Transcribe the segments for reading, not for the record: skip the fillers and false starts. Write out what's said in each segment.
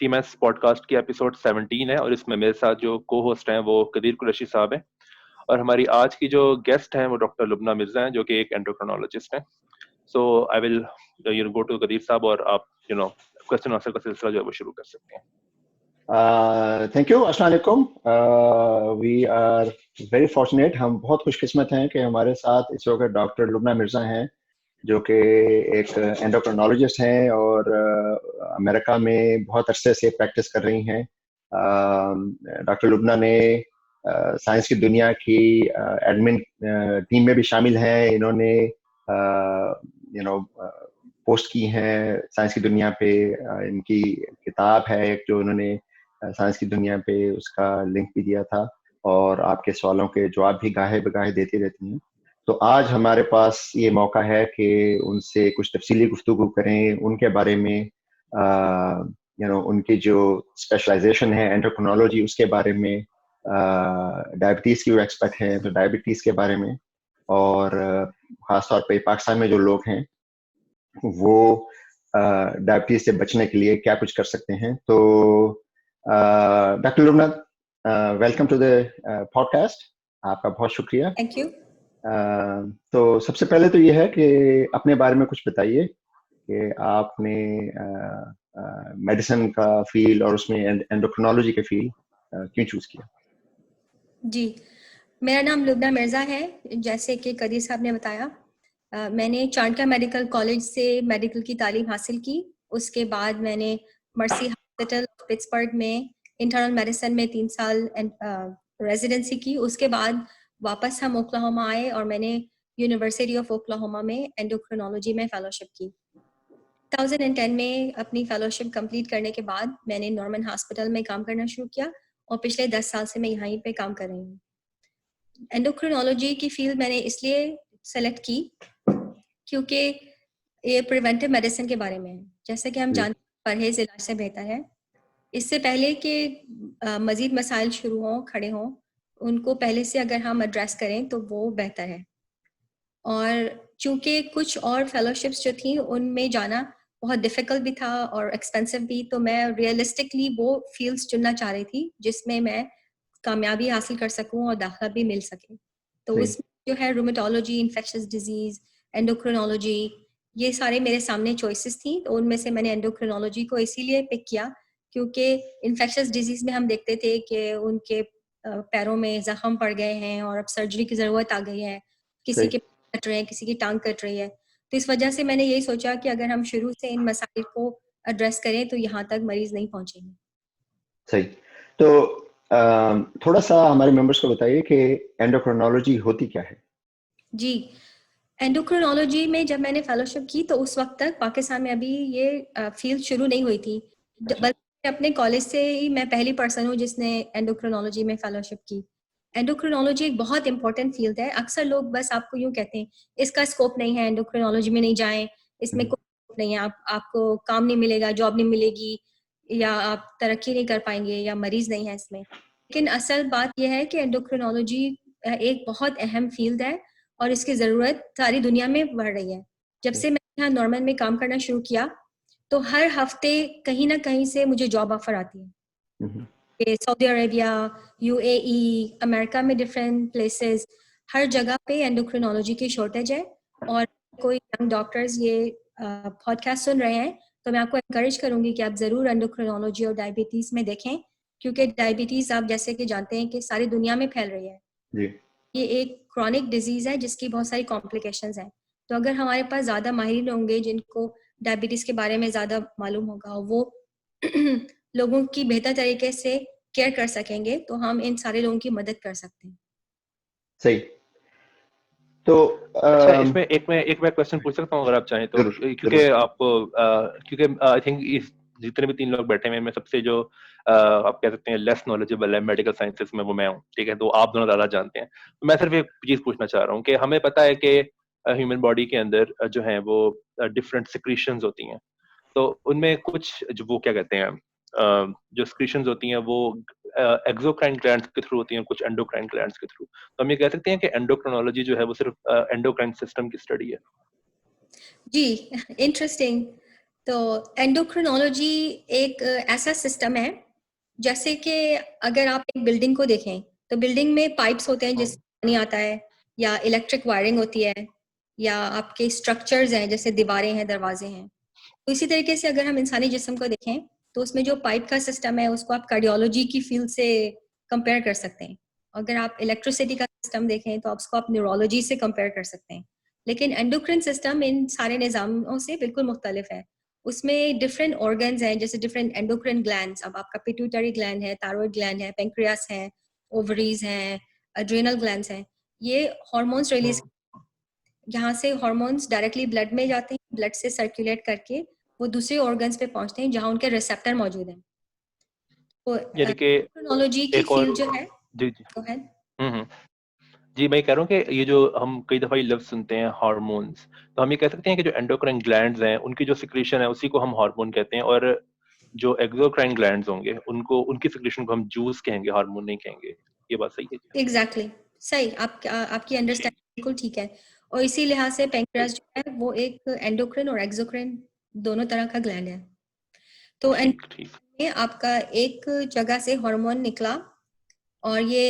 CMS podcast की episode 17 है और इसमें मेरे साथ जो को होस्ट हैं वो कदीर कुरैशी साहब हैं और हमारी आज की जो गेस्ट हैं वो डॉक्टर लुबना मिर्जा हैं जो कि एक एंडोक्रिनोलॉजिस्ट हैं। So I will go to Qadir साहब और आप क्वेश्चन आंसर का सिलसिला जो है वो शुरू कर सकते हैं। Thank you. अस्सलाम वालेकुम। वी आर वेरी फॉर्चुनेट, हम बहुत खुशकिस्मत हैं कि हमारे साथ इस वक्त डॉक्टर लुबना मिर्जा हैं जो कि एक एंडोक्रिनोलॉजिस्ट हैं और अमेरिका में बहुत अरसे से प्रैक्टिस कर रही हैं। डॉक्टर लुबना ने साइंस की दुनिया की एडमिन टीम में भी शामिल हैं। इन्होंने पोस्ट की हैं साइंस की दुनिया पे। इनकी किताब है एक जो इन्होंने साइंस की दुनिया पे उसका लिंक भी दिया था और आपके सवालों के जवाब भी गाहे बगाहे देती रहती हैं। तो आज हमारे पास ये मौका है कि उनसे कुछ तफसीली गुफ्तगू करें उनके बारे में। उनकी जो स्पेशलाइजेशन है एंडोक्रिनोलॉजी उसके बारे में, डायबिटीज़ की वो एक्सपर्ट हैं तो डायबिटीज़ के बारे में, और ख़ासतौर पे पाकिस्तान में जो लोग हैं वो डायबिटीज़ से बचने के लिए क्या कुछ कर सकते हैं। तो doctor Lubna, welcome to the podcast. आपका बहुत शुक्रिया। Thank you. तो सबसे पहले तो ये है कि अपने बारे में कुछ बताइए कि आपने मेडिसिन का फील्ड और उसमें एंडोक्रिनोलॉजी के फील्ड क्यों चूज किया। जी, मेरा नाम लुबना मिर्ज़ा है। जैसे कि कदीर साहब ने बताया, मैंने चाणक्य मेडिकल कॉलेज से मेडिकल की तालीम हासिल की। उसके बाद मैंने मर्सी हॉस्पिटल पिट्सबर्ग में इंटरनल मेडिसिन में 3 साल रेजिडेंसी की। उसके बाद वापस हम ओक्लाहोमा आए और मैंने यूनिवर्सिटी ऑफ ओक्लाहोमा में एंडोक्रिनोलॉजी में फेलोशिप की। 2010 में अपनी फेलोशिप कंप्लीट करने के बाद मैंने नॉर्मन हॉस्पिटल में काम करना शुरू किया और पिछले 10 साल से मैं यहीं पे काम कर रही हूँ। एंडोक्रिनोलॉजी की फील्ड मैंने इसलिए सेलेक्ट की क्योंकि ये प्रिवेंटिव मेडिसिन के बारे में है। जैसे कि हम जानते हैं परहेज इलाज से बेहतर है। इससे पहले कि मज़ीद मसाइल शुरू हों, खड़े हों, उनको पहले से अगर हम एड्रेस करें तो वो बेहतर है। और चूँकि कुछ और फेलोशिप्स जो थी उनमें जाना बहुत डिफ़िकल्ट भी था और एक्सपेंसिव भी, तो मैं रियलिस्टिकली वो फील्ड्स चुनना चाह रही थी जिसमें मैं कामयाबी हासिल कर सकूं और दाखिला भी मिल सके। तो उसमें जो है रूमेटोलॉजी, इन्फेक्शियस डिजीज़, एंडोक्रिनोलॉजी, ये सारे मेरे सामने चॉइसेस थी। तो उनमें से मैंने एंडोक्रिनोलॉजी को इसीलिए पिक किया क्योंकि इन्फेक्शियस डिजीज़ में हम देखते थे कि उनके पैरों में ज़ख्म पड़ गए हैं और अब सर्जरी की ज़रूरत आ गई है। किसी के कट रहे हैं, किसी की टांग कट रही है। तो इस वजह से मैंने यही सोचा कि अगर हम शुरू से इन मसाइल को एड्रेस करें तो यहाँ तक मरीज नहीं पहुंचेंगे। सही। तो थोड़ा सा हमारे मेंबर्स को बताइए कि एंडोक्रिनोलॉजी होती क्या है। जी, एंडोक्रिनोलॉजी में जब मैंने फेलोशिप की तो उस वक्त तक पाकिस्तान में अभी ये फील्ड शुरू नहीं हुई थी। बल्कि अपने कॉलेज से ही मैं पहली पर्सन हूँ जिसने एंडोक्रिनोलॉजी में फेलोशिप की। एंडोक्रिनोलॉजी एक बहुत इंपॉर्टेंट फील्ड है। अक्सर लोग बस आपको यूँ कहते हैं इसका स्कोप नहीं है, एंडोक्रिनोलॉजी में नहीं जाएं, इसमें कोई स्कोप नहीं है, आपको काम नहीं मिलेगा, जॉब नहीं मिलेगी, या आप तरक्की नहीं कर पाएंगे, या मरीज नहीं है इसमें। लेकिन असल बात यह है कि एंडोक्रिनोलॉजी एक बहुत अहम फील्ड है और इसकी ज़रूरत सारी दुनिया में बढ़ रही है। जब से मैं यहाँ नॉर्मन में काम करना शुरू किया तो हर हफ्ते कहीं ना कहीं से मुझे जॉब ऑफर आती है। सऊदी अरेबिया, यूएई, अमेरिका में डिफरेंट प्लेसेस, हर जगह पे एंडोक्रिनोलॉजी की शॉर्टेज है। और कोई यंग डॉक्टर्स ये पॉडकास्ट सुन रहे हैं तो मैं आपको एनकरेज करूंगी कि आप ज़रूर एंडोक्रिनोलॉजी और डायबिटीज़ में देखें, क्योंकि डायबिटीज़ आप जैसे कि जानते हैं कि सारी दुनिया में फैल रही है जी। ये एक क्रॉनिक डिजीज़ है जिसकी बहुत सारी कॉम्प्लिकेशंस हैं। तो अगर हमारे पास ज़्यादा माहिर होंगे जिनको डायबिटीज़ के बारे में ज़्यादा मालूम होगा, वो लोगों की बेहतर तरीके से केयर कर सकेंगे, तो हम इन सारे लोगों की मदद कर सकते हैं। सही। तो अच्छा, इसमें एक मैं क्वेश्चन पूछ सकता हूँ अगर आप चाहें तो, क्योंकि आपको क्योंकि आई थिंक इस जितने भी 3 लोग बैठे हैं मैं सबसे जो आप कह सकते हैं लेस नॉलेजेबल है मेडिकल साइंसेस में वो मैं हूँ, ठीक है। तो आप दोनों ज़्यादा जानते हैं। तो मैं सिर्फ एक चीज़ पूछना चाह रहा हूँ कि हमें पता है कि ह्यूमन बॉडी के अंदर जो है वो डिफरेंट सिक्रीशंस होती हैं। तो उनमें कुछ जो वो क्या कहते हैं जो सिक्रीशंस होती हैं वो एक्सोक्राइन ग्लैंड्स के थ्रू होती हैं, कुछ एंडोक्राइन ग्लैंड्स के थ्रू। तो हम ये कह सकते हैं कि एंडोक्रिनोलॉजी जो है वो सिर्फ एंडोक्राइन सिस्टम की स्टडी है। जी, इंटरेस्टिंग। तो एंडोक्रिनोलॉजी एक ऐसा सिस्टम है, जैसे कि अगर आप एक बिल्डिंग को देखें तो बिल्डिंग में पाइप्स होते हैं जिससे पानी आता है, या इलेक्ट्रिक वायरिंग होती है, या आपके स्ट्रक्चर्स हैं जैसे दीवारें हैं, दरवाजे हैं। तो इसी तरीके से अगर हम इंसानी जिस्म को देखें तो उसमें जो पाइप का सिस्टम है उसको आप कार्डियोलॉजी की फील्ड से कंपेयर कर सकते हैं। अगर आप इलेक्ट्रिसिटी का सिस्टम देखें तो उसको आप न्यूरोलॉजी से कंपेयर कर सकते हैं। लेकिन एंडोक्रिन सिस्टम इन सारे निज़ामों से बिल्कुल मुख्तलिफ है। उसमें डिफरेंट ऑर्गन्स हैं, जैसे डिफरेंट एंडोक्रिन ग्लैंड्स। अब आपका पिट्यूटरी ग्लैंड है, थायराइड ग्लैंड है, पेंक्रियास है, ओवरीज हैं, एड्रेनल ग्लैंड्स हैं। ये हार्मोन्स रिलीज, यहाँ से हार्मोन्स डायरेक्टली ब्लड में जाते हैं, ब्लड से सर्कुलेट करके वो दूसरे ऑर्गन्स पे पहुंचते हैं जहाँ उनके रिसेप्टर मौजूद हैं। तो यानी कि एंडोक्रिनोलॉजी की एक और फील्ड जो है, जी जी go ahead। हम्म जी मैं कह रहा हूँ कि ये जो हम कई दफा ये लफ्ज सुनते हैं हार्मोन्स, तो हम ये कह सकते हैं कि जो एंडोक्राइन ग्लैंड्स हैं उनकी जो सिक्रीशन है उसी को हम हार्मोन कहते हैं, और जो एक्सोक्राइन ग्लैंड्स होंगे उनको उनकी सिक्रीशन को हम जूस कहेंगे, हार्मोन नहीं कहेंगे। ये बात सही है क्या? एग्जैक्टली सही, आपकी ठीक अंडरस्टैंडिंग बिल्कुल ठीक है। और इसी लिहाज से पेंक्रियास ठीक जो है वो एक एंडोक्रिन और एक्सोक्रिन दोनों तरह का ग्लैंड है। तो ठीक ठीक में आपका एक जगह से हार्मोन निकला और ये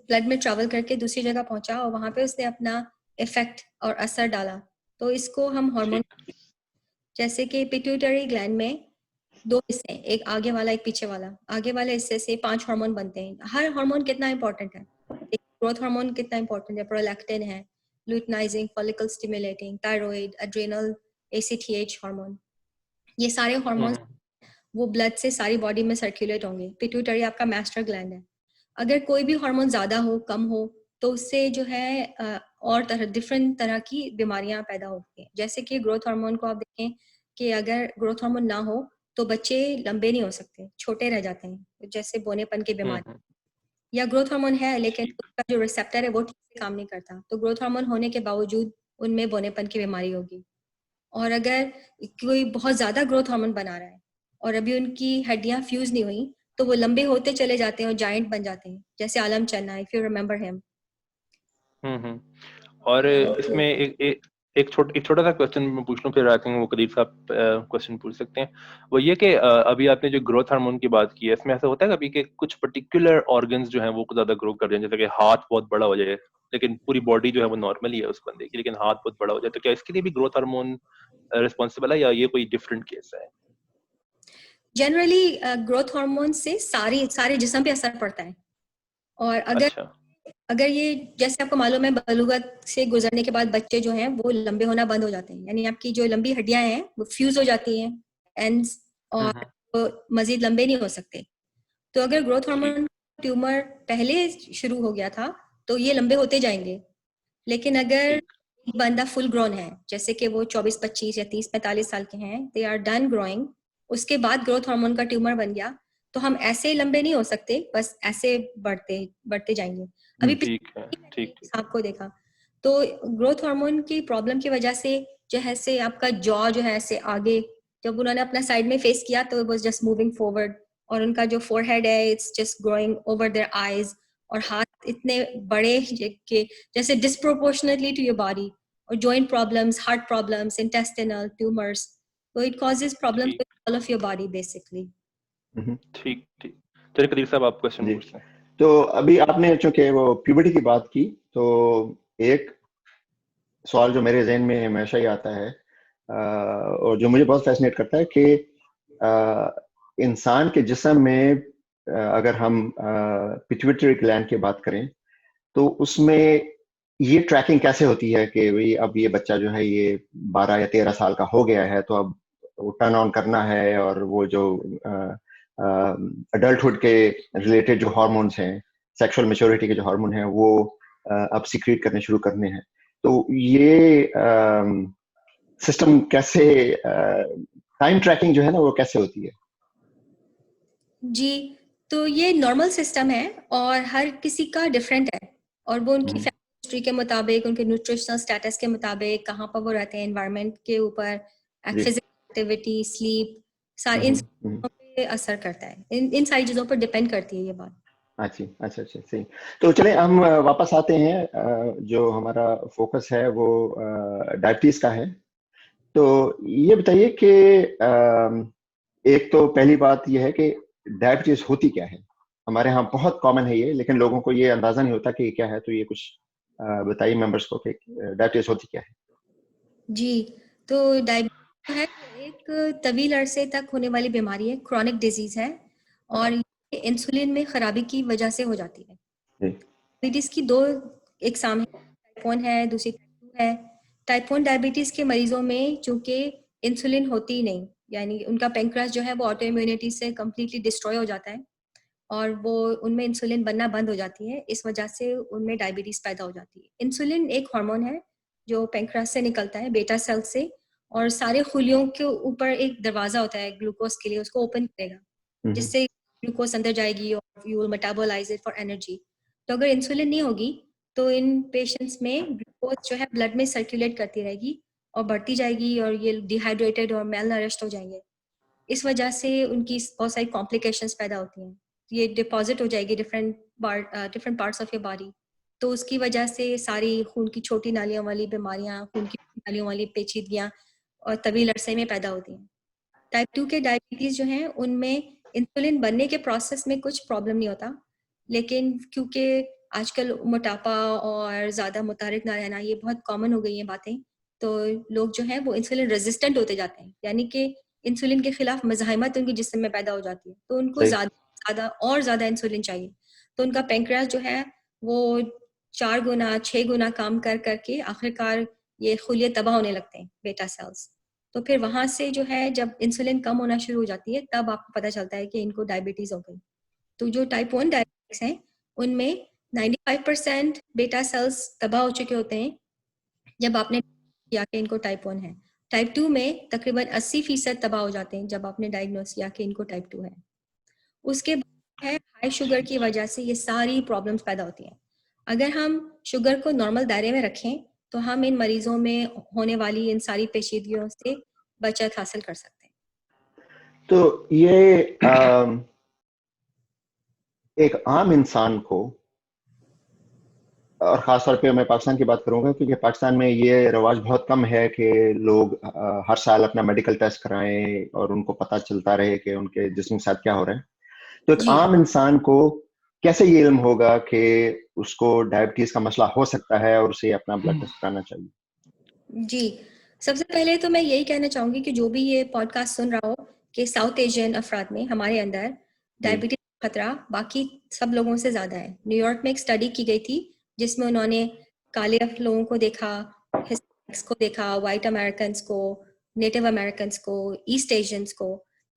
ब्लड में ट्रैवल करके दूसरी जगह पहुंचा और वहां पे उसने अपना इफेक्ट और असर डाला। तो इसको हम हार्मोन, ठीक जैसे कि पिट्यूटरी ग्लैंड में दो हिस्से हैं, एक आगे वाला एक पीछे वाला। आगे वाले हिस्से से 5 हार्मोन बनते हैं। हर हार्मोन कितना इंपॉर्टेंट है, एक ग्रोथ हार्मोन कितना इंपॉर्टेंट है, प्रोलैक्टिन है, luteinizing, follicle stimulating, thyroid, adrenal, ACTH hormone. ये सारे हार्मोन हम्म वो ब्लड से सारी बॉडी में सर्कुलेट होंगे। पिट्यूटरी आपका मास्टर ग्लैंड है। अगर कोई भी हार्मोन ज्यादा हो, कम हो, तो उससे जो है और डिफरेंट तरह की बीमारियां पैदा होती हैं। जैसे कि ग्रोथ हार्मोन को आप देखें कि अगर ग्रोथ हार्मोन ना हो तो बच्चे लंबे नहीं हो सकते, छोटे रह जाते हैं, जैसे बोनेपन की बीमारी। हम्म, या ग्रोथ हार्मोन है लेकिन ठीक उसका जो रिसेप्टर है वो ठीक से काम नहीं करता, तो ग्रोथ हार्मोन होने के बावजूद उनमें बोनेपन की बीमारी होगी। और अगर कोई बहुत ज्यादा ग्रोथ हार्मोन बना रहा है और अभी उनकी हड्डियां फ्यूज नहीं हुई, तो वो लंबे होते चले जाते हैं और जाइंट बन जाते हैं, जैसे आलम चन्ना, इफ यू रिमेम्बर हिम। हम्म और इसमें एक छोटा सा क्वेश्चन मैं पूछ लूं, फिर आई थिंक वो कदीर साहब क्वेश्चन पूछ सकते हैं। वो ये कि अभी आपने जो ग्रोथ हार्मोन की बात की है, इसमें ऐसा होता है कभी कि कुछ पर्टिकुलर ऑर्गन्स जो हैं वो ज्यादा ग्रो कर जाएं, जैसे कि हाथ बहुत बड़ा हो जाए लेकिन पूरी बॉडी जो है वो नॉर्मल ही है उस बंदे की, लेकिन हाथ बहुत बड़ा हो जाए, तो क्या इसके लिए भी ग्रोथ हार्मोन रिस्पॉन्सिबल है या ये कोई डिफरेंट केस है? जनरली ग्रोथ हार्मोन से सारे जिस्म पे असर पड़ता है। और अगर अच्छा अगर ये, जैसे आपको मालूम है, बलूगत से गुजरने के बाद बच्चे जो हैं वो लंबे होना बंद हो जाते हैं, यानी आपकी जो लंबी हड्डियां हैं वो फ्यूज हो जाती हैं एंड्स, और हम्म वो मजीद लंबे नहीं हो सकते। तो अगर ग्रोथ ठीक हार्मोन ट्यूमर पहले शुरू हो गया था तो ये लंबे होते जाएंगे। लेकिन अगर ठीक एक बंदा फुल ग्रोन है, जैसे कि वो 24-25 या 30-45 साल के हैं, दे आर डन ग्रोइंग, उसके बाद ग्रोथ हार्मोन का ट्यूमर बन गया, तो हम ऐसे लंबे नहीं हो सकते, बस ऐसे बढ़ते बढ़ते जाएंगे। अभी ठीक है पिछले मैंने ठीक एक ठीक सांप को देखा, तो ग्रोथ हार्मोन की प्रॉब्लम की वजह से जो है से आपका जॉ जो है से आगे, जब उन्होंने अपना साइड में फेस किया तो वाज जस्ट मूविंग फॉरवर्ड, और उनका जो फोरहेड है it's just growing over their eyes, और हाथ इतने बड़े कि जैसे डिस्प्रोपोर्शनेटली टू योर बॉडी, और joint problems, heart problems, intestinal tumours, तो इट कॉजेज प्रॉब्लम्स ठीक with all of your body basically. ठीक ठीक चलिए कदीर साहब आप क्वेश्चन जी, पूछ लें। तो अभी आपने चूंकि वो प्यूबर्टी की बात की, तो एक सवाल जो मेरे जहन में हमेशा ही आता है और जो मुझे बहुत फैसिनेट करता है कि इंसान के जिस्म में अगर हम पिट्यूटरी ग्लैंड की बात करें तो उसमें ये ट्रैकिंग कैसे होती है कि भाई अब ये बच्चा जो है ये 12 या 13 साल का हो गया है, तो अब वो टर्न ऑन करना है और वो जो अडल्टहुड के रिलेटेड जो हार्मोन्स हैं, सेक्सुअल मैच्योरिटी के जो हार्मोन हैं, वो अब सीक्रेट करने शुरू करने हैं। तो ये सिस्टम कैसे, टाइम ट्रैकिंग जो है ना वो कैसे होती है? जी, तो ये नॉर्मल सिस्टम है और हर किसी का डिफरेंट है, और वो उनकी फैमिली हिस्ट्री के मुताबिक, उनके न्यूट्रिशनल स्टेटस के मुताबिक, कहाँ पर वो रहते हैं, एनवायरनमेंट के ऊपर, जी। फिजिकल एक्टिविटी, स्लीप, सारे इन चीजों पे असर करता है। इन सारी चीजों पर डिपेंड करती है ये बात। अच्छा अच्छा अच्छा, सही। तो चले हम वापस आते हैं, जो हमारा फोकस है वो डायबिटीज का है। तो ये बताइए कि एक तो पहली बात यह है कि डायबिटीज होती क्या है। हमारे यहाँ बहुत कॉमन है ये, लेकिन लोगों को ये अंदाजा नहीं होता कि ये क्या है। तो ये कुछ बताइए मेंबर्स को कि डायबिटीज होती क्या है। जी, तो डायबिटीज है वो एक तवील अरसे तक होने वाली बीमारी है, क्रॉनिक डिजीज है और ये इंसुलिन में खराबी की वजह से हो जाती है। जी। डायबिटीज की दो एग्जाम है, टाइप 1 है, दूसरी टाइप 2 है। टाइप 1 डायबिटीज के मरीजों में चूंकि इंसुलिन होती ही नहीं, यानी उनका पेंक्रियास जो है वो ऑटो इम्यूनिटी से कंप्लीटली डिस्ट्रॉय हो जाता है और वो उनमें इंसुलिन बनना बंद हो जाती है, इस वजह से उनमें डायबिटीज पैदा हो जाती है। इंसुलिन एक हार्मोन है जो पेंक्रियास से निकलता है, बेटा सेल से, और सारे खुलियों के ऊपर एक दरवाजा होता है ग्लूकोज के लिए, उसको ओपन करेगा जिससे ग्लूकोज अंदर जाएगी और you will metabolise it for energy. तो अगर इंसुलिन नहीं होगी तो इन पेशेंट्स में ग्लूकोज जो है ब्लड में सर्कुलेट करती रहेगी और बढ़ती जाएगी और ये डिहाइड्रेटेड और मेल नरिश्ड हो जाएंगे। इस वजह से उनकी बहुत सारी कॉम्प्लिकेशंस पैदा होती हैं। ये डिपॉजिट हो जाएगी different parts of your body, तो उसकी वजह से सारी खून की छोटी नालियों वाली बीमारियां, खून की नालियों वाली पेचीदगियां और तवील अरसे में पैदा होती हैं। टाइप 2 के डायबिटीज जो हैं उनमें इंसुलिन बनने के प्रोसेस में कुछ प्रॉब्लम नहीं होता, लेकिन क्योंकि आजकल मोटापा और ज़्यादा मुतहरिक ना रहना ये बहुत कॉमन हो गई हैं बातें, तो लोग जो हैं वो इंसुलिन रेजिस्टेंट होते जाते हैं, यानी कि इंसुलिन के खिलाफ मज़ाहिमत उनके जिस्म में पैदा हो जाती है, तो उनको ज़्यादा इंसुलिन चाहिए। तो उनका पेंक्रियास जो है वो 4 गुना 6 गुना काम कर करके आखिरकार ये खुलिये तबाह होने लगते हैं, बेटा सेल्स। तो फिर वहां से जो है जब इंसुलिन कम होना शुरू हो जाती है तब आपको पता चलता है कि इनको डायबिटीज हो गई। तो जो टाइप 1 डायबिटिक्स हैं उनमें 95% बेटा सेल्स तबाह हो चुके होते हैं जब आपने किया कि इनको टाइप 1 है। टाइप 2 में तकरीबन 80% तबाह हो जाते हैं जब आपने डायग्नोस किया कि इनको टाइप 2 है। उसके बाद है हाई शुगर की वजह से ये सारी प्रॉब्लम्स पैदा होती हैं। अगर हम शुगर को नॉर्मल दायरे में रखें तो हम इन मरीजों में होने वाली इन सारी पेचीदगियों से बचत हासिल कर सकते हैं। तो ये एक आम इंसान को, और खास तौर पे मैं पाकिस्तान की बात करूंगा क्योंकि पाकिस्तान में ये रवाज बहुत कम है कि लोग हर साल अपना मेडिकल टेस्ट कराएं और उनको पता चलता रहे कि उनके जिस्म के साथ क्या हो रहा है। तो एक जी आम इंसान को कैसे ये इल्म होगा कि उसको डायबिटीज का मसला हो सकता है और उसे अपना ब्लड टेस्ट कराना चाहिए? जी, सबसे पहले तो मैं यही कहना चाहूंगी कि जो भी ये पॉडकास्ट सुन रहा हो कि साउथ एशियन अफराद में हमारे अंदर डायबिटीज का खतरा बाकी सब लोगों से ज्यादा है। न्यूयॉर्क में एक स्टडी की गई थी जिसमें उन्होंने काले लोगों को देखा, हिस्पैनिक्स को देखा, वाइट अमेरिकन को, नेटिव अमेरिकन को, ईस्ट एशियंस को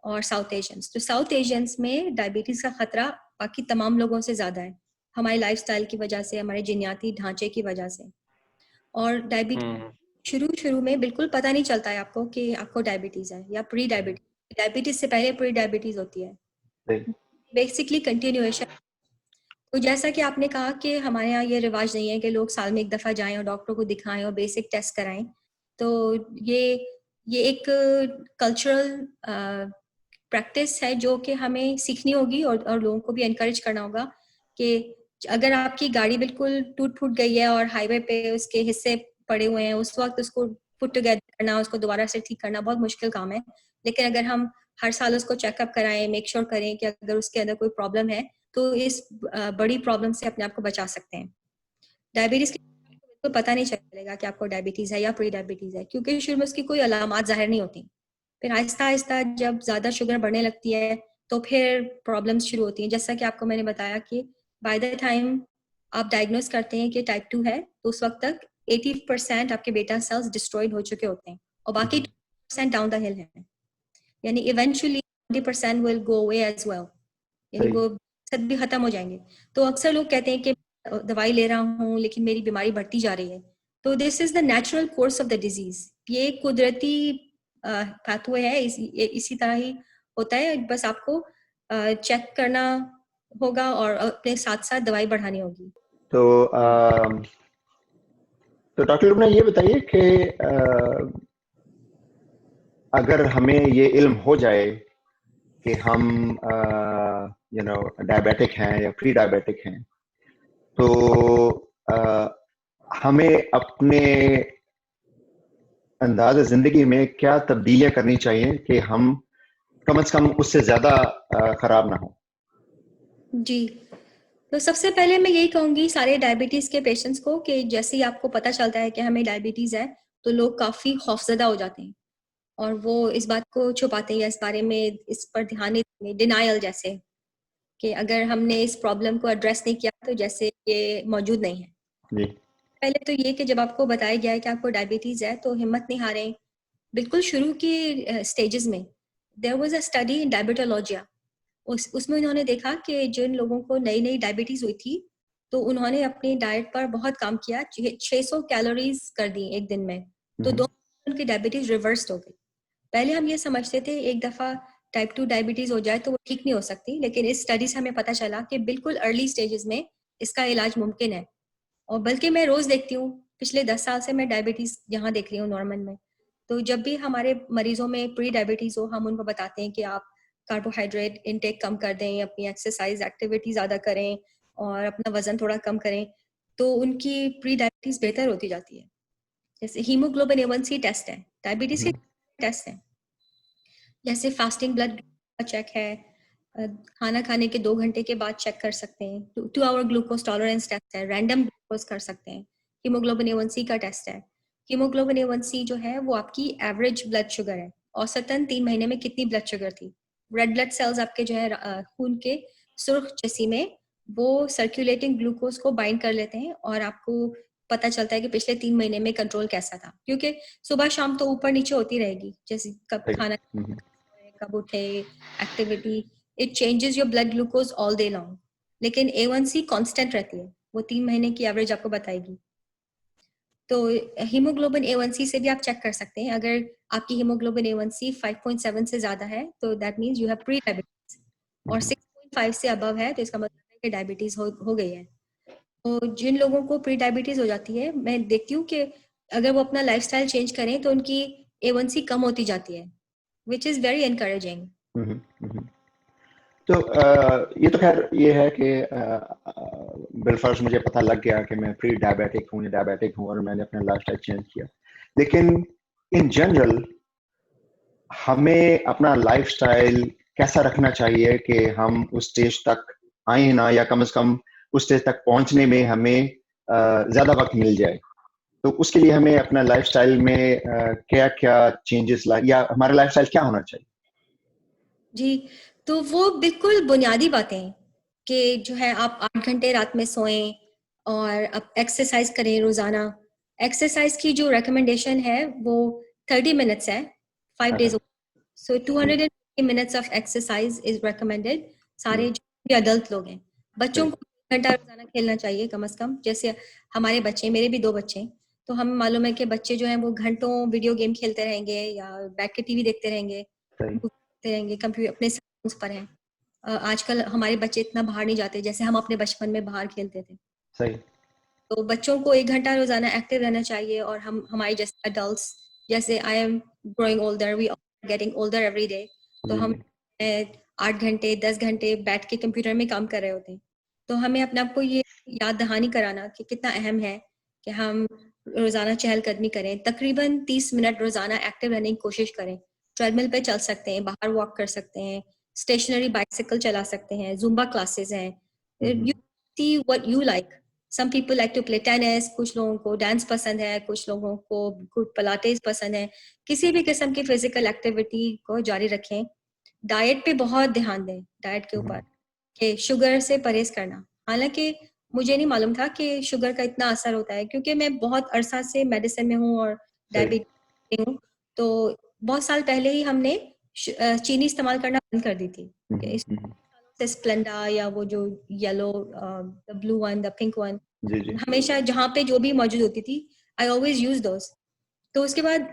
और साउथ एशियंस। तो साउथ एशियंस में डायबिटीज का खतरा बाकी तमाम लोगों से ज्यादा है, हमारी लाइफस्टाइल की वजह से, हमारे जीनियाती ढांचे की वजह से। और डायबिटीज शुरू में बिल्कुल पता नहीं चलता है आपको कि आपको डायबिटीज है या प्री डायबिटीज। डायबिटीज से पहले प्री डायबिटीज होती है, बेसिकली कंटिन्यूएशन। तो जैसा कि आपने कहा कि हमारे यहाँ ये रिवाज नहीं है कि लोग साल में एक दफा जाएं और डॉक्टर को दिखाएं और बेसिक टेस्ट कराएं। तो ये एक कल्चरल प्रैक्टिस है जो कि हमें सीखनी होगी और लोगों को भी एनकरेज करना होगा कि अगर आपकी गाड़ी बिल्कुल टूट फूट गई है और हाईवे पे उसके हिस्से पड़े हुए हैं, उस वक्त उसको पुट टुगेदर करना, उसको दोबारा से ठीक करना बहुत मुश्किल काम है। लेकिन अगर हम हर साल उसको चेकअप कराएं, मेक श्योर करें कि अगर उसके अंदर कोई प्रॉब्लम है तो इस बड़ी प्रॉब्लम से अपने आप को बचा सकते हैं। डायबिटीज के पता नहीं चलेगा कि आपको डायबिटीज है या प्री डायबिटीज है, क्योंकि शुरू में उसकी कोई अलामत जाहिर नहीं होती। फिर आहिस्ता आहिस्ता जब ज्यादा शुगर बढ़ने लगती है तो फिर प्रॉब्लम्स शुरू होती हैं। जैसा कि आपको मैंने बताया कि बाय द टाइम आप डायग्नोस करते हैं कि टाइप 2 है तो उस वक्त तक 80% आपके बेटा सेल्स डिस्ट्रॉयड हो चुके होते हैं और बाकी 20% डाउन द हिल है, यानी eventually 20% will go away as well, यानी वो सब भी खत्म हो जाएंगे। तो अक्सर लोग कहते हैं कि दवाई ले रहा हूँ लेकिन मेरी बीमारी बढ़ती जा रही है। तो this is the natural course of the disease, ये कुदरती पाथवे है, इसी तरह ही होता है। बस आपको चेक करना होगा और अपने साथ साथ दवाई बढ़ानी होगी। तो डॉक्टर लुबना ये बताइए कि अगर हमें ये इल्म हो जाए कि हम डायबिटिक हैं या प्री डायबिटिक हैं, तो हमें अपने अंदाज़ ज़िंदगी में क्या तब्दीलियाँ करनी चाहिए कि हम कम से कम उससे ज़्यादा खराब ना हो? जी, तो सबसे पहले मैं यही कहूँगी सारे डायबिटीज़ के पेशेंट्स को कि जैसे ही आपको पता चलता है कि हमें डायबिटीज़ है, तो लोग काफ़ी खौफज़दा हो जाते हैं और वो इस बात को छुपाते हैं या इस बारे में इस पर ध्यान नहीं देंगे, डिनायल जैसे कि अगर हमने इस प्रॉब्लम को एड्रेस नहीं किया तो जैसे ये मौजूद नहीं है। जी। पहले तो ये कि जब आपको बताया गया है कि आपको डायबिटीज़ है, तो हिम्मत नहीं हारें। बिल्कुल शुरू की स्टेजेस में there was a study in Diabetologia. उसमें उन्होंने देखा कि जिन लोगों को नई-नई डायबिटीज़ हुई थी, तो उन्होंने अपनी डाइट पर बहुत काम किया, 600 कैलोरीज़ कर दी एक दिन में, तो 2 उनकी डायबिटीज़ रिवर्स्ड हो गई। पहले हम ये समझते थे एक दफ़ा टाइप 2 डायबिटीज़ हो जाए तो वो ठीक नहीं हो सकती, लेकिन इस स्टडी से हमें पता चला कि बिल्कुल अर्ली स्टेजेस में इसका इलाज मुमकिन है। और बल्कि मैं रोज़ देखती हूँ, पिछले 10 साल से मैं डायबिटीज़ यहाँ देख रही हूँ नॉर्मन में। तो जब भी हमारे मरीज़ों में प्री डायबिटीज़ हो, हम उनको बताते हैं कि आप कार्बोहाइड्रेट इंटेक कम कर दें, अपनी एक्सरसाइज़ एक्टिविटी ज़्यादा करें और अपना वज़न थोड़ा कम करें, तो उनकी प्री डायबिटीज़ बेहतर होती जाती है। जैसे हीमोग्लोबिन A1C टेस्ट है, डायबिटीज़ के टेस्ट हैं। जैसे फास्टिंग ब्लड का चेक है, खाना खाने के 2 घंटे के बाद चेक कर सकते हैं। 2 आवर ग्लूकोज टॉलरेंस टेस्ट है, रैंडम ग्लूकोज कर सकते हैं। हीमोग्लोबिन A1C का टेस्ट है। हीमोग्लोबिन A1C जो है वो आपकी एवरेज ब्लड शुगर है। औसतन 3 महीने में कितनी ब्लड शुगर थी। रेड ब्लड सेल्स आपके जो है खून के सुर्ख चीसी में वो सर्कुलेटिंग ग्लूकोज को बाइंड कर लेते हैं और आपको पता चलता है कि पिछले 3 महीने में कंट्रोल कैसा था, क्योंकि सुबह शाम तो ऊपर नीचे होती रहेगी, जैसे कब खाना कब उठे, activity, it changes your blood glucose all day long. लेकिन A1C कांस्टेंट रहती है, वो 3 महीने की एवरेज आपको बताएगी। तो हीमोग्लोबिन A1C से भी आप चेक कर सकते हैं। अगर आपकी हीमोग्लोबिन A1C 5.7 से ज्यादा है तो that means you have pre diabetes, और 6.5 से अबव है तो इसका मतलब है कि डायबिटीज हो गई है। तो जिन लोगों को प्री डायबिटीज हो जाती है, मैं देखती हूँ कि अगर वो अपना लाइफस्टाइल चेंज करें तो उनकी A1C कम होती जाती है, विच इज वेरी एनकरेजिंग। तो ये तो खैर ये है कि बिलफर्ज मुझे पता लग गया कि मैं प्री डायबिटिक हूँ या डायबिटिक हूँ और मैंने अपना लाइफस्टाइल चेंज किया। लेकिन इन जनरल हमें अपना लाइफस्टाइल कैसा रखना चाहिए कि हम उस स्टेज तक आए ना, या कम से कम उस स्टेज तक पहुंचने में हमें ज़्यादा वक्त मिल जाए। तो उसके लिए हमें अपना लाइफस्टाइल में क्या-क्या चेंजेस या हमारा लाइफस्टाइल क्या होना चाहिए? जी, तो वो बिल्कुल बुनियादी बातें हैं कि जो है आप 8 घंटे रात में सोएं और आप एक्सरसाइज करें रोजाना। एक्सरसाइज की जो रिकमेंडेशन है वो 30 मिनट्स है, 5 अच्छा। Days. So 250 minutes of exercise is recommended. सारे जो भी अडल्ट लोग हैं, बच्चों को 1 घंटा रोजाना खेलना चाहिए कम से कम। जैसे हमारे बच्चे, मेरे भी 2 बच्चे हैं, तो हमें मालूम है कि बच्चे जो हैं वो घंटों वीडियो गेम खेलते रहेंगे या बैठ के टीवी देखते रहेंगे, सही। रहेंगे, कंप्यूटर अपने फोन्स पर हैं। आजकल हमारे बच्चे इतना बाहर नहीं जाते जैसे हम अपने बचपन में बाहर खेलते थे। सही। तो बच्चों को 1 घंटा रोजाना एक्टिव रहना चाहिए, और हम हमारे जैसे अडल्ट्स, जैसे I am growing older, we are getting older every day, तो जी हम जी 8 घंटे 10 घंटे बैठ के कंप्यूटर में काम कर रहे होते हैं। तो हमें अपने आप को ये याद दहानी कराना कि कितना अहम है कि हम रोजाना चहलकदमी करें, तकरीबन 30 मिनट रोजाना एक्टिव रहने की कोशिश करें। ट्रेडमिल पे चल सकते हैं, बाहर वॉक कर सकते हैं, स्टेशनरी बाइसिकल चला सकते हैं, जुम्बा क्लासेस हैं। You see what you like. Some people like to play tennis, कुछ लोगों को डांस पसंद है, कुछ लोगों को कुछ पिलाटेस पसंद है। किसी भी किस्म की फिजिकल एक्टिविटी को जारी रखें। डाइट पे बहुत ध्यान दें, डाइट के ऊपर कि शुगर से परहेज करना। हालांकि मुझे नहीं मालूम था कि शुगर का इतना असर होता है, क्योंकि मैं बहुत अरसा से मेडिसिन में हूँ और सही। डायबिटीज हूँ। तो बहुत साल पहले ही हमने चीनी इस्तेमाल करना बंद कर दी थी। कि से स्प्लेंडा या वो जो yellow, the blue one, the pink one, जी जी हमेशा जहाँ पे जो भी मौजूद होती थी, आई ऑलवेज यूज दोस। तो उसके बाद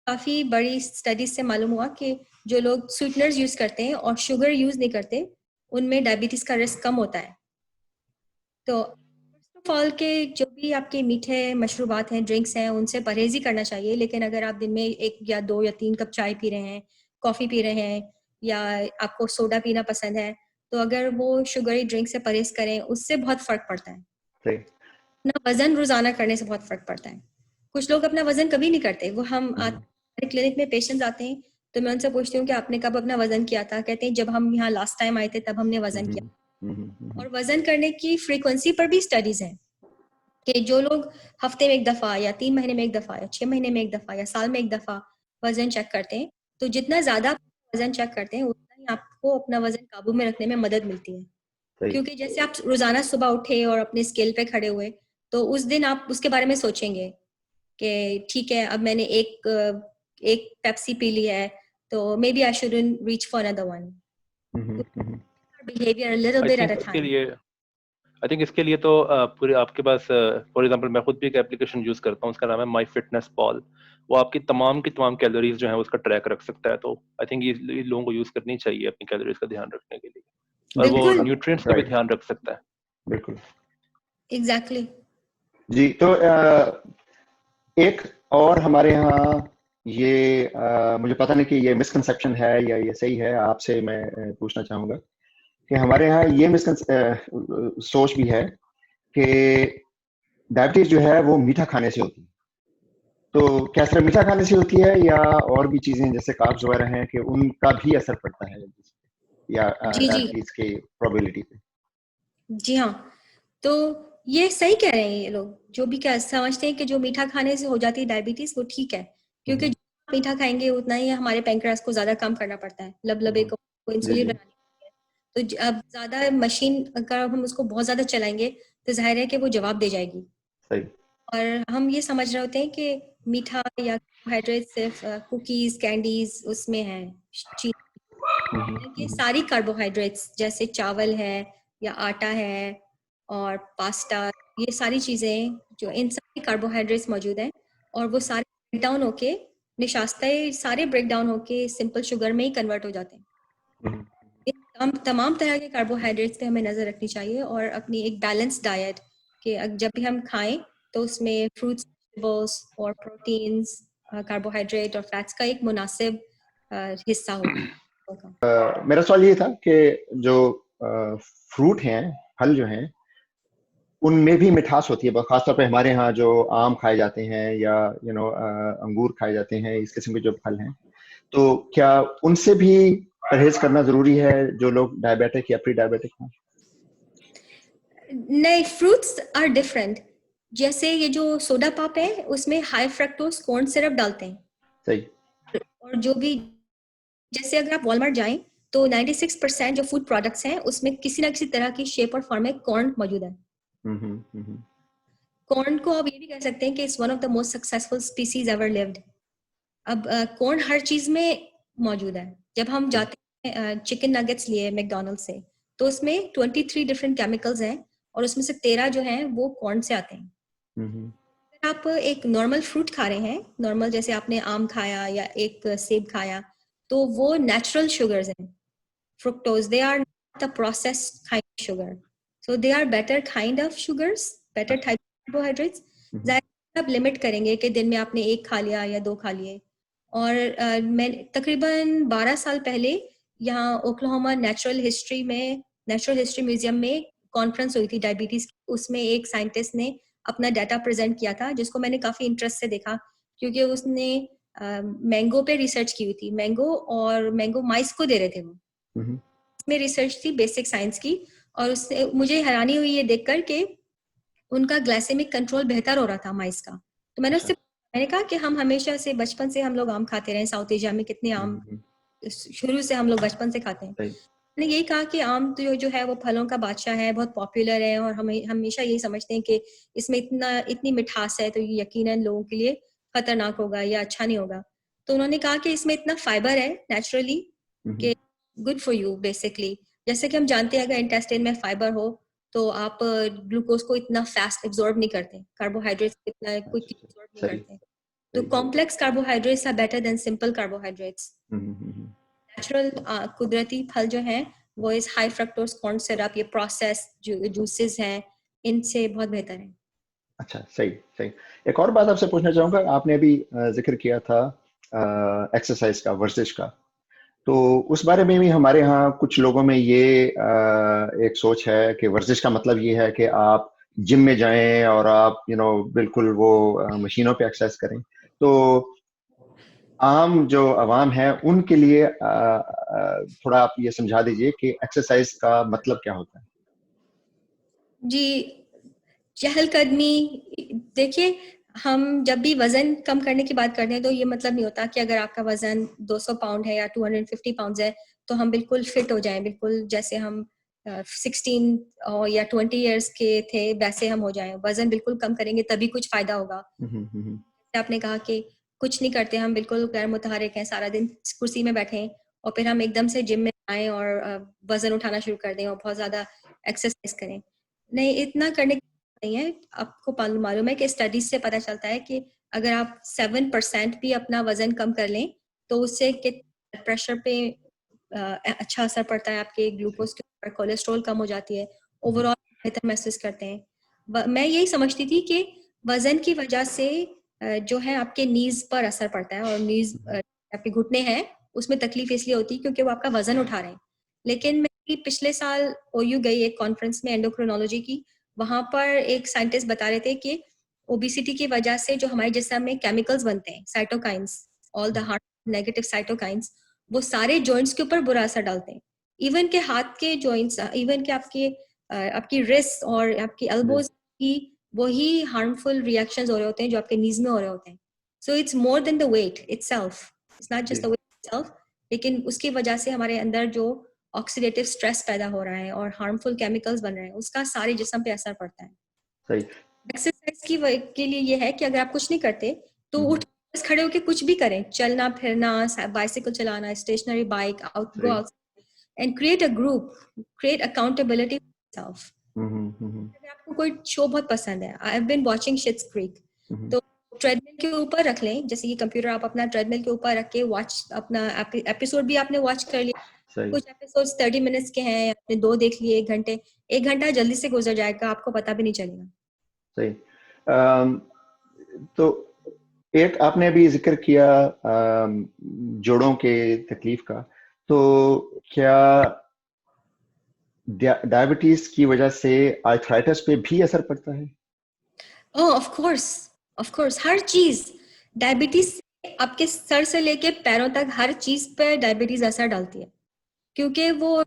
काफी बड़ी स्टडीज से मालूम हुआ कि जो लोग स्वीटनर्स यूज करते हैं और शुगर यूज नहीं करते, उनमें डायबिटीज का रिस्क कम होता है। तो फर्स्ट ऑफ ऑल के जो भी आपके मीठे मशरूबात हैं, ड्रिंक्स हैं, उनसे परहेज ही करना चाहिए। लेकिन अगर आप दिन में 1 या 2 या 3 कप चाय पी रहे हैं, कॉफी पी रहे हैं, या आपको सोडा पीना पसंद है, तो अगर वो शुगरी ड्रिंक से परहेज करें, उससे बहुत फर्क पड़ता है। सही। अपना वजन रोजाना करने से बहुत फर्क पड़ता है। कुछ लोग अपना वजन कभी नहीं करते। वो हम क्लिनिक में पेशेंट्स आते हैं तो मैं उनसे पूछती हूँ कि आपने कब अपना वजन किया था? कहते हैं जब हम यहाँ लास्ट टाइम आए थे तब हमने वजन किया। और वजन करने की फ्रीक्वेंसी पर भी स्टडीज हैं कि जो लोग हफ्ते में एक दफा या 3 महीने में एक दफा या 6 महीने में एक दफा या साल में एक दफा वजन चेक करते हैं, तो जितना ज्यादा वजन चेक करते हैं उतना ही आपको अपना वजन काबू में रखने में मदद मिलती है। क्योंकि जैसे आप रोजाना सुबह उठे और अपने स्केल पे खड़े हुए, तो उस दिन आप उसके बारे में सोचेंगे कि ठीक है, अब मैंने एक पेप्सी पी ली है, तो maybe I shouldn't reach for another one. Behaviour a little bit at a time. I think इसके लिए तो पूरे आपके पास फॉर एग्जांपल मैं खुद भी एक एप्लीकेशन यूज करता हूँ, उसका नाम है माई फिटनेस पॉल। वो आपकी तमाम की तमाम कैलोरीज जो है उसका ट्रैक रख सकता है। तो आई थिंक ये लोगों को यूज करनी चाहिए अपनी कैलोरीज का ध्यान रखने के लिए, और वो न्यूट्रिएंट्स का भी ध्यान रख सकता है। बिल्कुल, एग्जैक्टली। जी। तो एक और हमारे यहाँ ये मुझे पता नहीं कि ये मिसकंसेप्शन है या ये सही है, आपसे मैं पूछना चाहूंगा कि हमारे यहाँ ये सोच भी है कि डायबिटीज जो है वो मीठा खाने से होती है। तो क्या सिर्फ मीठा खाने से होती है या और भी चीजें जैसे कार्ब्स वगैरह हैं कि उनका भी असर पड़ता है या डायबिटीज की प्रोबेबिलिटी पे? जी हाँ, तो ये सही कह रहे हैं ये लोग जो भी क्या समझते हैं कि जो मीठा खाने से हो जाती है डायबिटीज, वो ठीक है। क्योंकि जितना मीठा खाएंगे उतना ही हमारे पैंक्रियास को ज्यादा काम करना पड़ता है, लबलबे को इंसुलिन बनाने के लिए। तो अब ज्यादा मशीन अगर हम उसको बहुत ज्यादा चलाएंगे तो जाहिर है कि वो जवाब दे जाएगी। सही। और हम ये समझ रहे होते हैं कि मीठा या कार्बोहाइड्रेट सिर्फ कुकीज कैंडीज उसमें है, ये सारी कार्बोहाइड्रेट्स जैसे चावल है या आटा है और पास्ता, ये सारी चीजें जो इन सारी कार्बोहाइड्रेट्स मौजूद हैं, और वो सारे ब्रेक डाउन होके निशास्ते सारे ब्रेक डाउन होके सिंपल शुगर में ही कन्वर्ट हो जाते हैं। हम तमाम तरह के कार्बोहाइड्रेट्स पे हमें नजर रखनी चाहिए और अपनी एक बैलेंस डाइट कि जब भी हम खाएं तो उसमें फ्रूट्स, वेजिटेबल्स और प्रोटीन्स, कार्बोहाइड्रेट और फैट्स का एक मुनासिब हिस्सा होगा। मेरा सवाल ये था कि जो फ्रूट हैं, फल जो हैं, उनमें भी मिठास होती है। खासतौर पे हमारे यहाँ जो आम खाए जाते हैं या अंगूर खाए जाते हैं, इस किस्म के जो फल हैं, तो क्या उनसे भी परहेज करना जरूरी है जो लोग डायबिटिक या प्री डायबिटिक हैं? नहीं, फ्रूट्स आर डिफरेंट। जैसे ये जो सोडा पॉप है उसमें हाई फ्रक्टोज कॉर्न सिरप डालते हैं। सही। और जो भी जैसे अगर आप वॉलमार्ट जाएं तो 96% जो फूड प्रोडक्ट्स हैं उसमें किसी ना किसी तरह की शेप और फॉर्म में कॉर्न मौजूद है। कॉर्न को आप ये भी कह सकते हैं कि it's one of the most successful species ever lived. अब कॉर्न हर चीज में मौजूद है। जब हम जाते हैं चिकन नगेट्स लिए मैकडोनल्ड से, तो उसमें 23 डिफरेंट केमिकल्स हैं और उसमें से 13 जो हैं वो कॉर्न से आते हैं। अगर आप एक नॉर्मल फ्रूट खा रहे हैं, नॉर्मल जैसे आपने आम खाया या एक सेब खाया, तो वो नेचुरल शुगर्स हैं, fructose. They are the processed kind of sugar, so they are better kind of sugars, better type of carbohydrates. आप लिमिट करेंगे कि दिन में आपने एक खा लिया या 2 खा लिए। और मैं तकरीबन 12 साल पहले यहाँ ओक्लाहोमा नेचुरल हिस्ट्री म्यूजियम में कॉन्फ्रेंस हुई थी डायबिटीज की। उसमें एक साइंटिस्ट ने अपना डाटा प्रेजेंट किया था जिसको मैंने काफी इंटरेस्ट से देखा, क्योंकि उसने मैंगो पे रिसर्च की हुई थी। मैंगो माइस को दे रहे थे वो। इसमें रिसर्च थी बेसिक साइंस की, और उससे मुझे हैरानी हुई ये देखकर कि उनका ग्लाइसेमिक कंट्रोल बेहतर हो रहा था माइस का। तो मैंने कहा कि हम हमेशा से बचपन से हम लोग आम खाते रहे, साउथ एशिया में कितने आम शुरू से हम लोग बचपन से खाते हैं। मैंने यही कहा कि आम तो जो है वो फलों का बादशाह है, बहुत पॉपुलर है, और हम हमेशा यही समझते हैं कि इसमें इतनी मिठास है तो ये यकीनन लोगों के लिए खतरनाक होगा या अच्छा नहीं होगा। तो उन्होंने कहा कि इसमें इतना फाइबर है नेचुरली कि गुड फॉर यू बेसिकली। जैसे कि हम जानते हैं अगर इंटेस्टाइन में फाइबर हो तो आप ग्लूकोज को इतना फास्ट एब्जॉर्ब नहीं करते, कार्बोहाइड्रेट्स इतना क्विकली एब्जॉर्ब नहीं करते। तो complex carbohydrates are better than simple carbohydrates. Natural कुदरती फल जो हैं वो इस हाई फ्रक्टोज कॉर्न सिरप, ये प्रोसेस जो जूसेस हैं, इनसे बहुत बेहतर है। अच्छा, सही सही। एक और बात आपसे पूछना चाहूंगा, आपने अभी जिक्र किया था एक्सरसाइज का, वर्जिश का, तो उस बारे में भी हमारे यहाँ कुछ लोगों में ये एक सोच है कि वर्जिश का मतलब ये है कि आप जिम में जाएं और आप बिल्कुल वो मशीनों पे एक्सरसाइज करें। तो आम जो आवाम है उनके लिए थोड़ा आप ये समझा दीजिए कि एक्सरसाइज का मतलब क्या होता है। जी, चहलकदमी, देखिए हम जब भी वजन कम करने की बात करते हैं तो ये मतलब नहीं होता कि अगर आपका वजन 200 पाउंड है या 250 पाउंड है तो हम बिल्कुल फिट हो जाएं, बिल्कुल जैसे हम 16 या 20 इयर्स के थे वैसे हम हो जाएं। वजन बिल्कुल कम करेंगे तभी कुछ फायदा होगा। आपने कहा कि कुछ नहीं करते, हम बिल्कुल गैर मुतहरिक हैं, सारा दिन कुर्सी में बैठे हैं और फिर हम एकदम से जिम में आए और वजन उठाना शुरू कर दें और बहुत ज्यादा एक्सरसाइज करें। नहीं, इतना करने की नहीं है। आपको मालूम है कि स्टडीज से पता चलता है कि अगर आप 7% भी अपना वजन कम कर लें तो उससे प्रेशर पे अच्छा असर पड़ता है, आपके ग्लूकोज के ऊपर, कोलेस्ट्रॉल कम हो जाती है, ओवरऑल बेहतर महसूस करते हैं। मैं यही समझती थी कि वजन की वजह से जो है आपके नीज पर असर पड़ता है और नीज आपके घुटने हैं उसमें तकलीफ इसलिए होती है क्योंकि वो आपका वजन उठा रहे हैं। लेकिन मैं पिछले साल ओयू गई एक कॉन्फ्रेंस में एंडोक्रिनोलॉजी की, वहां पर एक साइंटिस्ट बता रहे थे कि ओबिसिटी की वजह से जो हमारे जिस्म में केमिकल्स बनते हैं, cytokines, all the heart negative cytokines, वो सारे जॉइंट्स के ऊपर बुरा असर डालते हैं। इवन के हाथ के जॉइंट्स, इवन के आपकी रिस्ट और आपकी एल्बोज की वही हार्मफुल रिएक्शंस हो रहे होते हैं जो आपके नीज में हो रहे होते हैं। So it's more than the weight itself, it's not just the weight itself, लेकिन उसकी वजह से हमारे अंदर जो ऑक्सीडेटिव स्ट्रेस पैदा हो रहा है और हार्मफुल केमिकल्स बन रहे हैं उसका सारे जिस्म पे असर पड़ता है। सही। एक्सरसाइज के लिए ये है कि अगर आप कुछ नहीं करते तो उठ बस खड़े होके कुछ भी करें, चलना फिरना, बाइसिकल चलाना, stationary bike, go out and create a group, create accountability self. अगर आपको कोई शो बहुत पसंद है, I have been watching Schitt's Creek, तो ट्रेडमिल के ऊपर रख लें, जैसे ये कंप्यूटर आप अपना ट्रेडमिल के ऊपर रख के वॉच, अपना एपिसोड भी आपने वॉच कर लिया, कुछ एपिसोड्स 30 मिनट्स के हैं, आपने 2 देख लिए, 1 घंटा जल्दी से गुजर जाएगा, आपको पता भी नहीं चलेगा। सही। तो एक आपने अभी जिक्र किया जोड़ों के तकलीफ का, तो क्या डायबिटीज की वजह से आर्थराइटिस पे भी असर पड़ता है? ओह ऑफ कोर्स, हर चीज, डायबिटीज आपके सर से लेके पैरों तक हर चीज पे डायबिटीज असर डालती है, क्योंकि वो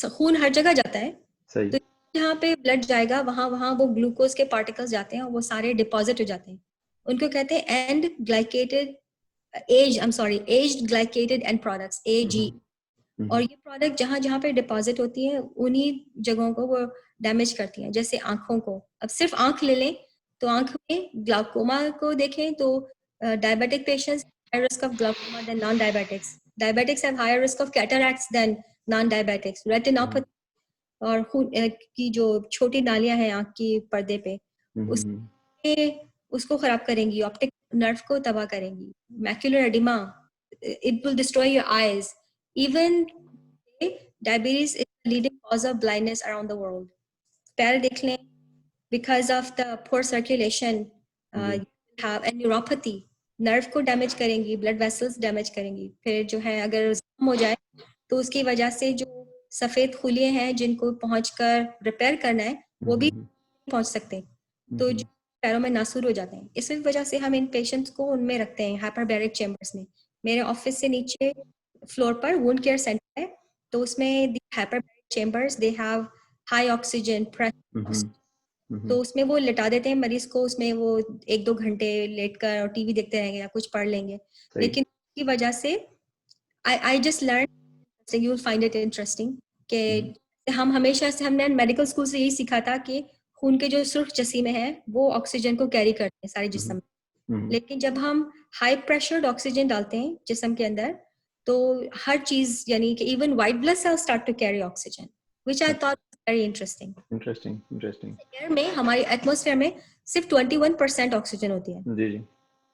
खून हर जगह जाता है। सही। तो जहाँ पे ब्लड जाएगा वहां वहां वो ग्लूकोज के पार्टिकल्स जाते हैं और वो सारे डिपॉजिट हो जाते हैं। उनको कहते हैं and glycated aged glycated end products, AG। और ये प्रोडक्ट जहाँ जहाँ पे डिपॉजिट होती है उन्हीं जगहों को वो डैमेज करती हैं। जैसे आंखों को, अब सिर्फ आंख ले लें तो आंख में ग्लाउकोमा को देखें तो diabetic patients high risk of glaucoma than non diabetics, diabetics have higher risk of cataracts than non diabetics, retinopathy और खून की जो छोटी नालियां हैं आंख की पर्दे पे उसको खराब करेंगी, ऑप्टिक नर्व को तबाह करेंगी, macular oedema, it will destroy your eyes. Even diabetes is the leading cause of blindness around the world. पैर देख लें, because of the poor circulation, you have a neuropathy, nerve को डैमेज करेंगी, blood vessels damage करेंगी। फिर जो है अगर जख्म हो जाए तो उसकी वजह से जो सफेद खुलिये हैं जिनको पहुंचकर रिपेयर करना है वो भी पहुंच सकते हैं, तो जो पैरों में नासूर हो जाते हैं। इस वजह से हम इन पेशेंट्स को उनमें रखते हैं हाइपरबैरिक चेम्बर्स में। मेरे ऑफिस से नीचे फ्लोर पर वुंड केयर सेंटर है, तो उसमें the hyperbaric chambers they have high oxygen pressure, तो उसमें वो लिटा देते हैं मरीज को, उसमें वो 1-2 घंटे लेटकर और टीवी देखते रहेंगे या कुछ पढ़ लेंगे। लेकिन की वजह से I just learn, you will find it interesting कि हम हमेशा से, हमने मेडिकल स्कूल से यही सीखा था कि खून के जो सुर्ख जसीमे हैं वो ऑक्सीजन को कैरी करते हैं सारे जिस्म में। लेकिन जब हम हाई प्रेशर्ड ऑक्सीजन डालते हैं जिस्म के अंदर तो हर चीज, यानी कि even white blood cells start to carry oxygen, which I thought very interesting. Air में, हमारे एटमॉस्फेयर में सिर्फ 21% ऑक्सीजन होती है। जी।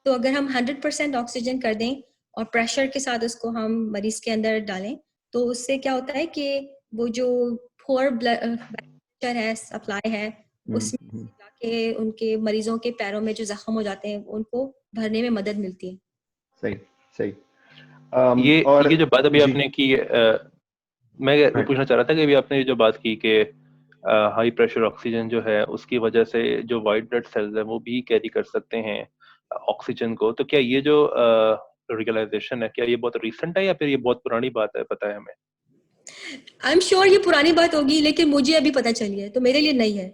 तो अगर हम 100% ऑक्सीजन कर दें और प्रेशर के साथ उसको हम मरीज के अंदर डालें तो उससे क्या होता है कि वो जो पोर ब्लड है, सप्लाई है, उसमें जाके उनके मरीजों के पैरों में जो जख्म हो जाते हैं उनको भरने में मदद मिलती है। सही। ये जो बात अभी आपने की, मैं पूछना चाह रहा था कि अभी आपने जो बात की कि हाई प्रेशर ऑक्सीजन जो है उसकी वजह से जो वाइट ब्लड सेल्स हैं वो भी कैरी कर सकते हैं ऑक्सीजन को। तो क्या ये जो रियलाइजेशन है, क्या ये बहुत रिसेंट है या फिर ये बहुत पुरानी बात है, पता है हमें? आई एम श्योर ये पुरानी बात होगी, लेकिन मुझे अभी पता चली है, तो मेरे लिए नई है।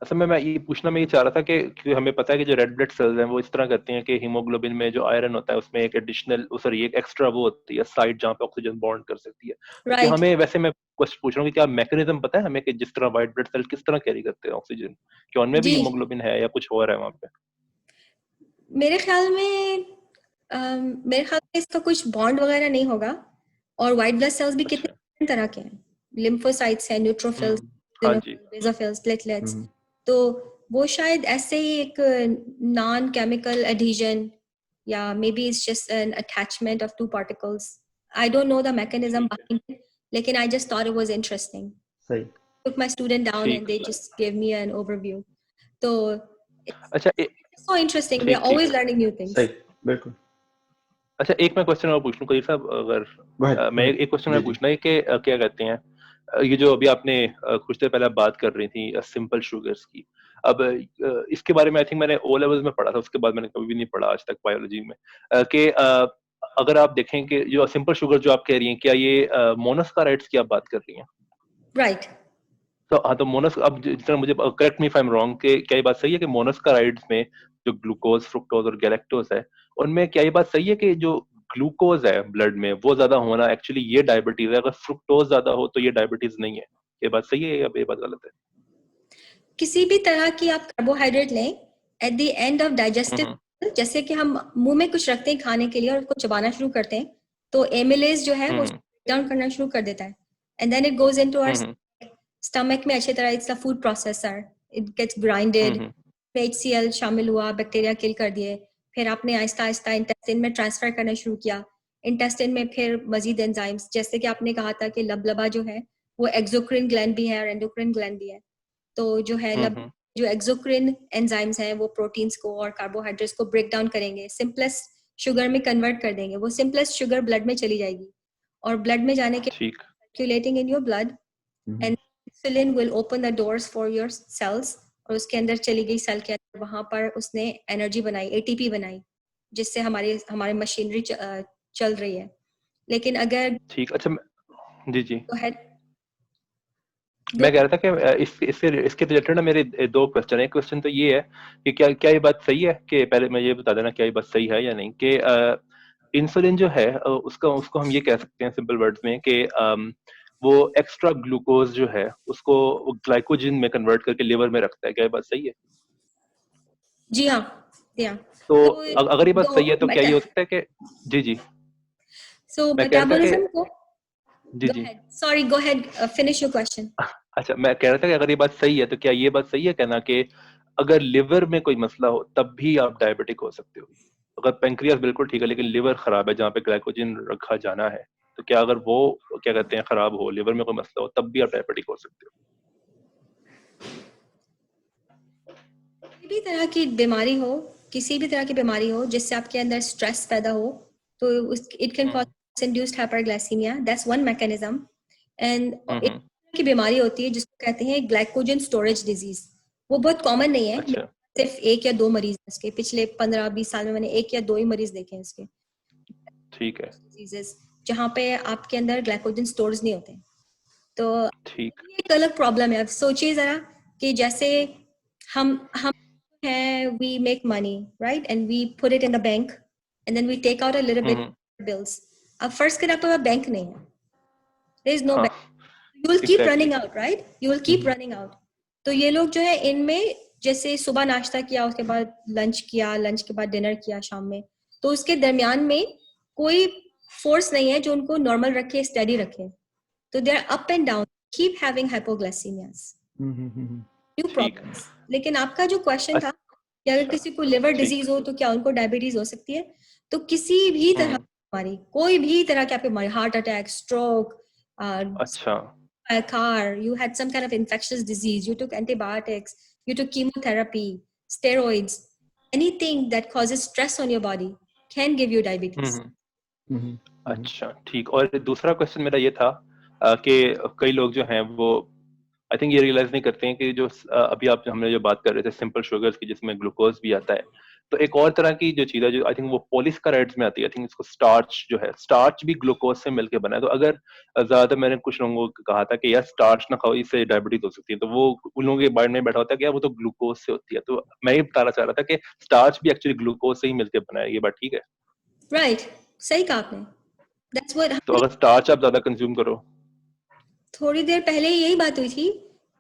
असल में मैं ये पूछना मैं ये चाह रहा था कि क्योंकि हमें पता है कि जो रेड ब्लड सेल्स हैं वो इस तरह करती हैं कि हीमोग्लोबिन में जो आयरन होता है उसमें एक एडिशनल सॉरी एक एक्स्ट्रा वो होती है साइड जहाँ पे ऑक्सीजन बॉन्ड कर सकती है। तो क्या राइट। हमें, वैसे मैं क्वेश्चन पूछ रहा हूँ कि क्या मैकेनिज्म पता है हमें कि जिस तरह व्हाइट ब्लड सेल किस तरह कैरी करते हैं ऑक्सीजन, क्या उनमें भी जी, हीमोग्लोबिन है या कुछ और है वहाँ पे? मेरे ख्याल में इसका कुछ बॉन्ड वगैरह नहीं होगा। और व्हाइट ब्लड सेल्स भी अच्छा। कितने तरह के हैं, लिम्फोसाइट्स हैं, न्यूट्रोफिल्स, हाँ जी। Basophils, platelets. तो वो शायद ऐसे ही एक नॉन केमिकल एडहेजन, या may be it's just an attachment of two particles. I don't know the mechanism ठीक है। बिहाइंड इट, लेकिन I just thought it was interesting. सही। took my student down and ठीक। they just gave me an overview. So it's अच्छा so interesting. We are ठीक ठीक। always learning new things. सही, बिल्कुल। अच्छा, एक मैं क्वेश्चन और पूछ लूं कलील साहब, अगर गो अहेड, गो मैं अहेड। एक क्वेश्चन जी, मैं जी। पूछना है कि क्या कहते हैं ये जो अभी आपने कुछ देर पहले आप बात कर रही थी सिंपल शुगर्स की। अब इसके बारे में आई थिंक मैंने ओ लेवल्स में पढ़ा था, उसके बाद मैंने कभी भी नहीं पढ़ा आज तक बायोलॉजी में कि अगर आप देखें कि जो सिंपल शुगर जो आप कह रही हैं, क्या ये मोनोसैकेराइड्स की आप बात कर रही हैं? Right. तो हाँ, तो मोनोस अब जितना मुझे correct me if I am wrong, कि क्या ये बात सही है कि मोनोसैकेराइड्स में जो ग्लूकोज, फ्रुक्टोज और गैलेक्टोज है, उनमें क्या ये बात सही है कि जो ग्लूकोज है ब्लड में वो ज्यादा होना एक्चुअली ये डायबिटीज है, अगर फ्रुक्टोज ज्यादा हो तो ये डायबिटीज नहीं है? ये बात सही है या ये बात गलत है? किसी भी तरह की आप कार्बोहाइड्रेट लें, at the end of digestive, जैसे कि हम मुंह में कुछ रखते हैं खाने के लिए और उसको चबाना शुरू करते हैं, तो एमिलेज जो है वो डाउन करना शुरू कर देता है, and then it goes into our stomach में अच्छी तरह। It's a food processor, it gets grinded, HCl शामिल हुआ, बैक्टीरिया किल कर दिए, फिर आपने आहिस्ता आहिस्ता इंटेस्टाइन में ट्रांसफर करना शुरू किया। इंटेस्टाइन में फिर मजीद एंजाइम्स, जैसे कि आपने कहा था कि लबलबा जो है वो एक्सोक्रिन ग्लैंड भी है और एंडोक्रिन ग्लैंड भी है। तो जो है जो एक्सोक्रिन एंजाइम्स हैं वो प्रोटीन्स को और कार्बोहाइड्रेट्स को ब्रेक डाउन करेंगे, सिंपलेस्ट शुगर में कन्वर्ट कर देंगे। वो सिंपलेस्ट शुगर ब्लड में चली जाएगी, और ब्लड में जाने के circulating in your blood, and insulin will open the doors for your cells, और उसके अंदर चली गई सेल के अंदर, वहां पर उसने एनर्जी बनाई, ATP बनाई, जिससे हमारी मशीनरी चल रही है। लेकिन अगर ठीक। अच्छा, जी जी, Go मैं कह रहा था कि इसके रिलेटेड ना मेरे दो क्वेश्चन है। एक क्वेश्चन तो ये है कि क्या ये बात सही है, कि पहले मैं ये बता देना क्या ये बात सही है या नहीं, कि इंसुलिन जो है उसको हम ये कह सकते हैं सिंपल वर्ड्स में कि वो एक्स्ट्रा ग्लूकोज जो है उसको ग्लाइकोजन में कन्वर्ट करके लिवर में रखता है, क्या ये बात सही है? जी हाँ, तो अगर ये बात सही है तो क्या ये हो सकता है कि जी जी, सो मैं कह रहा था मेटाबॉलिज्म को, जी जी, sorry, go ahead, finish your question. अच्छा, मैं कह रहा था कि अगर ये बात सही है तो क्या ये बात सही है कहना कि अगर लिवर में कोई मसला हो तब भी आप डायबिटिक हो सकते हो? अगर पेंक्रियास बिल्कुल ठीक है लेकिन लिवर खराब है जहाँ पे ग्लाइकोजन रखा जाना है, तो क्या अगर वो क्या कहते हैं खराब हो, लिवर में कोई मसला हो, तब भी आप डायबिटिक हो सकते हो? किसी भी तरह की बीमारी हो, किसी भी तरह की बीमारी हो जिससे आपके अंदर स्ट्रेस पैदा हो, तो it can cause induced hyperglycaemia, that's one mechanism. And एक की बीमारी होती है जिसको कहते हैं ग्लाइकोजन स्टोरेज डिजीज। वो बहुत कॉमन नहीं है, अच्छा, सिर्फ 1 या 2 मरीज हैं इसके। पिछले 15-20 साल में मैंने 1 या 2 ही मरीज देखे हैं इसके। ठीक है, डिजीजेस जहाँ पे आपके अंदर ग्लाइकोजन स्टोर्स नहीं होते, तो ठीक। ये एक अलग प्रॉब्लम है। अब सोचिए जरा कि जैसे हम हैं, we make money, right, and we put it in the bank, and then we take out a little bit bills. अब फर्स्ट करें आपके पास बैंक नहीं है, there is no bank, you will keep running out, right, you will keep running out. तो ये लोग जो है इनमें, जैसे सुबह नाश्ता किया, उसके बाद लंच किया, लंच के बाद डिनर किया शाम में, तो उसके दरमियान में कोई फोर्स नहीं है जो उनको नॉर्मल रखे, स्टडी रखे, तो they are up and down, keep having hypoglycaemias, new problems. लेकिन आपका जो क्वेश्चन था कि अगर किसी को लिवर डिजीज हो तो क्या उनको डायबिटीज हो सकती है, तो किसी भी तरह की बीमारी, कोई भी तरह की आपकी बीमारी, हार्ट अटैक, स्ट्रोक, अच्छा, a car, you had some kind of infectious disease, you took antibiotics, you took chemotherapy, steroids, anything that causes stress on your body can give you diabetes. अच्छा, ठीक। और दूसरा क्वेश्चन मेरा ये था कि कई लोग जो हैं वो आई थिंक ये रियलाइज नहीं करते हैं कि जो अभी आप हमने जो बात कर रहे थे सिंपल शुगर्स की जिसमें ग्लूकोज भी आता है, तो एक और तरह की जो चीज है जो आई थिंक वो पॉलिसैकेराइड्स में आती है, आई थिंक इसको स्टार्च जो है, स्टार्च भी ग्लूकोज से मिलकर बना है। तो अगर ज्यादा मैंने कुछ लोगों को कहा था कि यार स्टार्च ना खाओ इससे डायबिटीज हो सकती है, तो वो उन लोगों के बारे में बैठा होता है कि यार वो तो ग्लूकोज से होती है। तो मैं ये बताना चाह रहा था कि स्टार्च भी एक्चुअली ग्लूकोज से ही मिलकर बना है, ये बात ठीक है? राइट, सही कहा आपने। दैट्स व्हाट तो अगर स्टार्च आप ज्यादा कंज्यूम करो, थोड़ी देर पहले यही बात हुई थी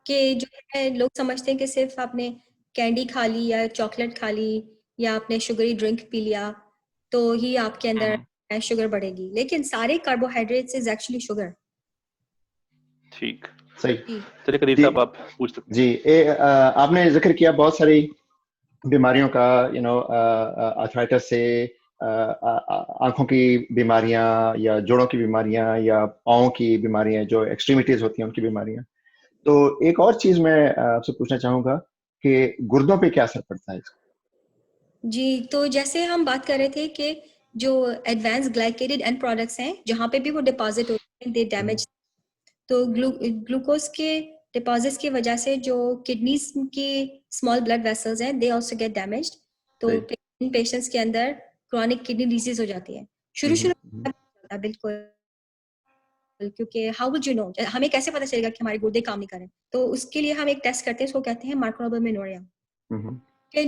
कि जो है लोग समझते हैं कि सिर्फ आपने कैंडी खा ली या चॉकलेट खा ली या आपने शुगरी ड्रिंक पी लिया तो ही आपके अंदर शुगर बढ़ेगी, लेकिन सारे कार्बोहाइड्रेट्स इज एक्चुअली शुगर। ठीक। सही। जी चलिए कदीर जी साहब आप पूछ सकते जी, आपने जिक्र किया बहुत सारी बीमारियों का, आर्थराइटिस से आंखों की बीमारियां या जोड़ों की बीमारियां या पाँव की बीमारियां जो एक्सट्रीमिटीज होती हैं उनकी बीमारियां। तो एक और चीज मैं आपसे पूछना चाहूंगा कि गुर्दों पे क्या असर पड़ता है इसका? जी, तो जैसे हम बात कर रहे थे कि जो एडवांस ग्लाइकेटेड एंड प्रोडक्ट्स हैं जहाँ पे भी वो डिपॉजिट होते हैं दे डैमेज, तो ग्लूकोज के डिपॉजिट्स की वजह से जो किडनीज की स्मॉल ब्लड वेसल्स हैं दे आल्सो गेट डैमेज्ड। तो सही। इन पेशेंट्स के अंदर क्रॉनिक किडनी डिजीज हो जाती है शुरू शुरू में, बिल्कुल, क्योंकि हाउ वुड यू नो, हमें कैसे पता चलेगा कि हमारे गुर्दे काम नहीं कर रहे? तो उसके लिए हम एक टेस्ट करते हैं, उसको कहते हैं माइक्रोअल्बुमिनुरिया। कि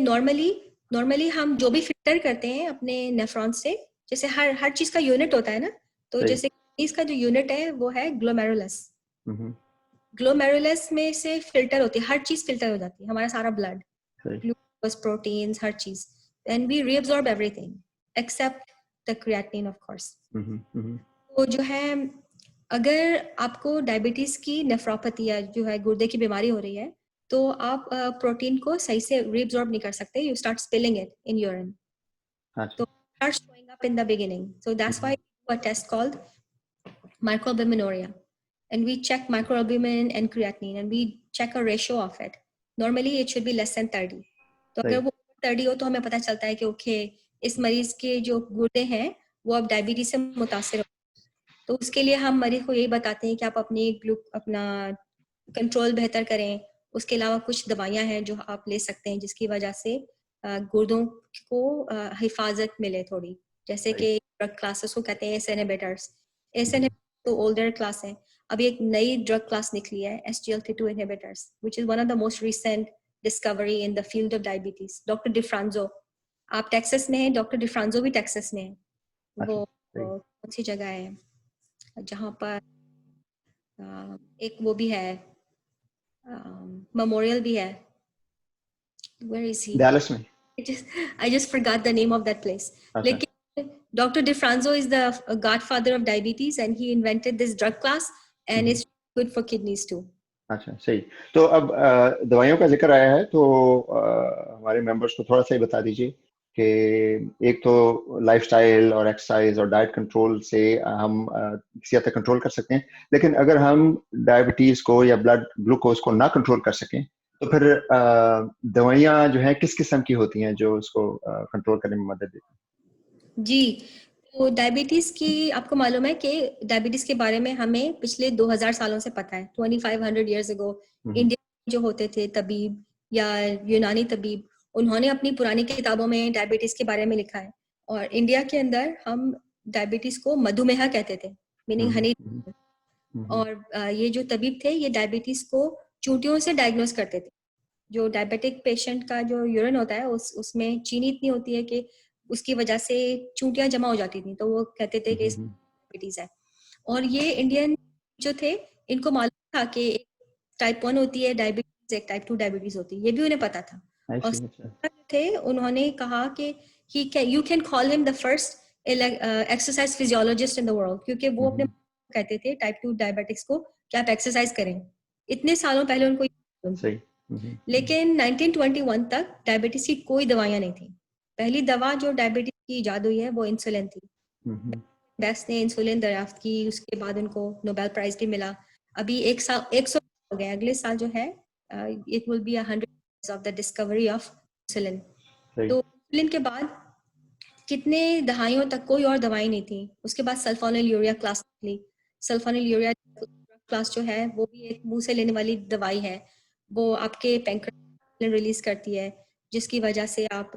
नॉर्मली हम जो भी फिल्टर करते हैं अपने नेफ्रॉन से, जैसे हर चीज का यूनिट होता है ना, तो सही। जैसे इसका जो यूनिट है वो है ग्लोमेरुलस। हम्म। ग्लोमेरुलस में से फिल्टर होती है, हर चीज फिल्टर हो जाती है, हमारा सारा ब्लड, सही। ग्लूकोज, प्रोटीन्स, हर चीज, and we reabsorb everything except the creatinine of course. तो जो है अगर आपको डायबिटीज की नेफ्रोपैथी या जो है गुर्दे की बीमारी हो रही है तो आप प्रोटीन को सही से रीअब्सॉर्ब नहीं कर सकते, you start spilling it in urine, अच्छा। तो start showing up in the beginning, so that's why we do a test called microalbuminuria, and we check microalbumin and creatinine and we check a ratio of it. Normally it should be less than 30, तो अगर वो 30 हो तो हमें पता चलता है कि ओके इस मरीज के जो गुर्दे हैं वो अब डायबिटीज से मुतासिर हो। तो उसके लिए हम मरीज को यही बताते हैं कि आप अपना कंट्रोल बेहतर करें। उसके अलावा कुछ दवाइयां हैं जो आप ले सकते हैं जिसकी वजह से गुर्दों को हिफाजत मिले थोड़ी, जैसे कि ड्रग क्लासेस को कहते हैं एस इनहिबिटर्स। एस इनहिबिटर तो ओल्डर क्लास है, अभी एक नई ड्रग क्लास निकली है SGLT2 inhibitors, which is one of the most recent discovery in the field of diabetes. Doctor DeFronzo, आप टेक्सास में हैं, डॉक्टर डिफ्रांजो भी टेक्सास में है, वो कौन सी जगह है जहाँ पर एक वो भी है मेमोरियल भी है, where is he? डैलस में। I just forgot the name of that place. लेकिन Dr. DeFranco is the godfather of diabetes and he invented this drug class and it's good for kidneys too. अच्छा, सही। तो अब दवाइयों का जिक्र आया है तो हमारे मेंबर्स को थोड़ा सा ही बता दीजिए कि एक तो लाइफस्टाइल और एक्सरसाइज और डाइट कंट्रोल से हम किसी हद तक कंट्रोल कर सकते हैं, लेकिन अगर हम डायबिटीज को या ब्लड ग्लूकोज को ना कंट्रोल कर सकें तो फिर दवाइयाँ जो हैं किस किस्म की होती हैं जो उसको कंट्रोल करने में मदद देती हैं? जी, तो डायबिटीज की आपको मालूम है कि डायबिटीज के बारे में हमें पिछले 2000 सालों से पता है। 2500 years ago इंडिया जो होते थे तबीब या यूनानी तबीब, उन्होंने अपनी पुरानी किताबों में डायबिटीज के बारे में लिखा है। और इंडिया के अंदर हम डायबिटीज को मधुमेह कहते थे, मीनिंग हनी। और ये जो तबीब थे ये डायबिटीज को चूंटियों से डायग्नोस करते थे। जो डायबिटिक पेशेंट का जो यूरिन होता है उसमें चीनी इतनी होती है कि उसकी वजह से चूंटियां जमा हो जाती थी, तो वो कहते थे कि इसमें डायबिटीज है। और ये इंडियन जो थे इनको मालूम था कि टाइप 1 होती है डायबिटीज, एक टाइप 2 डायबिटीज होती है, ये भी उन्हें पता था। और थे उन्होंने कहा कि you can call him the first exercise physiologist in the world, क्योंकि वो अपने कहते थे टाइप 2 डायबिटिक्स को कि आप एक्सरसाइज करें। इतने सालों पहले उनको लेकिन 1921 तक डायबिटीज की कोई दवाइयां नहीं थी। पहली दवा जो डायबिटीज की इजाद हुई है वो इंसुलिन थी। बेस्ट ने इंसुलिन दरियाफ्त की, उसके बाद उनको नोबेल प्राइज भी मिला। अभी 100 हो गए, अगले साल जो है it will be 100 years of the discovery of insulin. तो इंसुलिन के बाद कितने दहाइयों तक कोई और दवाई नहीं थी। उसके बाद सल्फोनिल यूरिया क्लास निकली। सल्फोनिल यूरिया क्लास जो है वो भी एक मुंह से लेने वाली दवाई है, वो आपके पैंक्रियास रिलीज करती है, जिसकी वजह से आप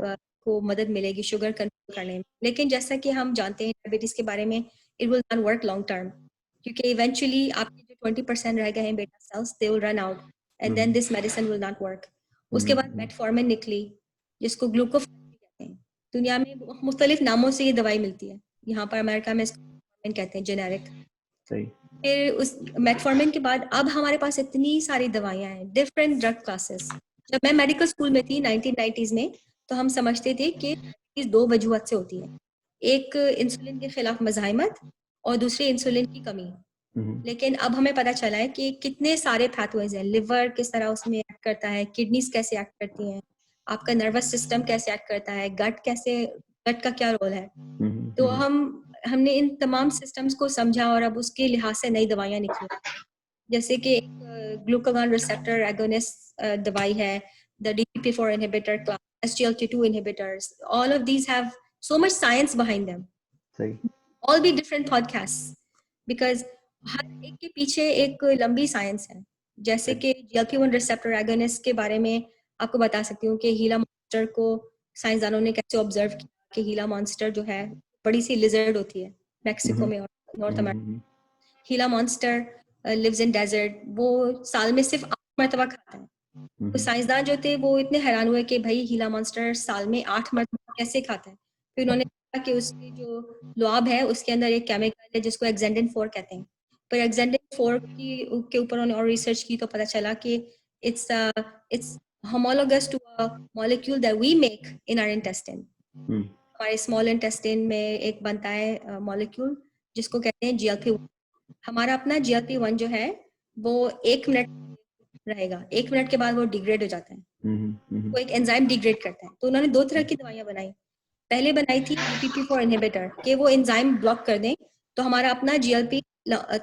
को मदद मिलेगी शुगर कंट्रोल करने में। लेकिन जैसा कि हम जानते हैं डायबिटीज के बारे में, it will not work long term, क्योंकि इवेंचुअली आपके जो 20% रह गए हैं beta cells, they will run out and then this medicine will not work. उसके बाद मेटफॉर्मिन निकली, जिसको ग्लूकोफॉर्मिन कहते हैं। दुनिया में मुख्तलिफ नामों से ये दवाई मिलती है, यहाँ पर अमेरिका में इसको कहते हैं जेनेरिक। सही। फिर उस मेटफॉर्मिन के बाद अब हमारे पास इतनी सारी दवाइयां हैं, डिफरेंट ड्रग क्लासेस। जब मैं मेडिकल स्कूल में थी 1990s में, तो हम समझते थे कि इस दो वजूहत से होती है, एक इंसुलिन के खिलाफ मज़ाहिमत और दूसरी इंसुलिन की कमी। लेकिन अब हमें पता चला है कि कितने सारे पैथवेज हैं, लिवर किस तरह उसमें एक्ट करता है, किडनीज कैसे एक्ट करती हैं, आपका नर्वस सिस्टम कैसे एक्ट करता है, गट का क्या रोल है। तो हमने इन तमाम सिस्टम्स को समझा और अब उसके लिहाज से नई दवाइयां निकली, जैसे कि ग्लूकागॉन रिसेप्टर एगोनिस्ट दवाई है, the DPP4 inhibitor class, SGLT2 inhibitors, all of these have so much science behind them. सही। All be different podcasts because हर एक के पीछे एक लंबी साइंस है। जैसे कि GLP-1 रिसेप्टर एगोनिस्ट के बारे में आपको बता सकती हूँ कि हीला मॉन्स्टर को साइंसदानों ने कैसे ऑब्जर्व किया कि हीला मॉन्स्टर जो है बड़ी सी लिजर्ड होती है मैक्सिको में और नॉर्थ अमेरिका। हीला मॉन्स्टर लिव्स इन डेजर्ट, वो साल में सिर्फ 8 मरतबा खाता है। तो साइंसदान जो थे वो इतने हैरान हुए कि भाई हीला मॉन्स्टर साल में 8 मरतबा कैसे खाता है। फिर उन्होंने कहा कि उसकी जो लुआब है उसके अंदर एक केमिकल है जिसको एक्सेंडिन 4 कहते हैं। पर एक्सेंडिन 4 के ऊपर उन्होंने और रिसर्च की तो पता चला कि it's homologous to a molecule that we make in our intestine. हमारे स्मॉल इंटेस्टाइन में एक बनता है मॉलिक्यूल जिसको कहते हैं GLP-1। हमारा अपना GLP-1 जो है वो 1 मिनट रहेगा, 1 मिनट के बाद वो डिग्रेड हो जाता है, वो एक एंजाइम डिग्रेड करता है। तो उन्होंने 2 तरह की दवाइयां बनाई। पहले बनाई थी DPP4 इनहिबिटर कि वो एंजाइम ब्लॉक कर दें तो हमारा अपना GLP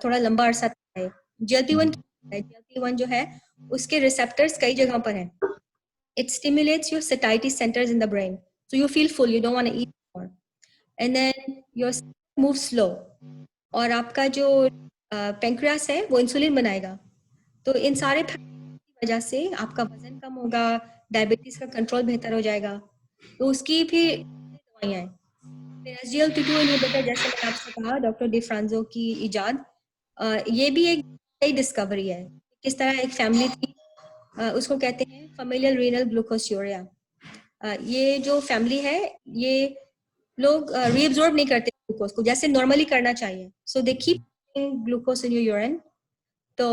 थोड़ा लंबा अरसा तक है। GLP-1 जो है उसके रिसेप्टर्स कई जगहों पर हैं। It stimulates your satiety centers in the brain, so you feel full, you don't want to eat more, and then your stomach moves slow, और आपका जो पेंक्रियास है वो इंसुलिन बनाएगा। तो इन सारे की वजह से आपका वजन कम होगा, डायबिटीज का कंट्रोल बेहतर हो जाएगा। तो उसकी भी दवाइयां हैं। फिर SGLT2 इनहिबिटर, जैसे मैंने आपसे कहा डॉक्टर डिफ्रांजो की इजाद, ये भी एक नई डिस्कवरी है। किस तरह एक फैमिली थी, उसको कहते हैं फैमिलियल रीनल ग्लूकोस्यूरिया। ये जो फैमिली है ये लोग रीअब्सॉर्ब नहीं करते ग्लूकोज को जैसे नॉर्मली करना चाहिए, so they keep glucose in your urine. तो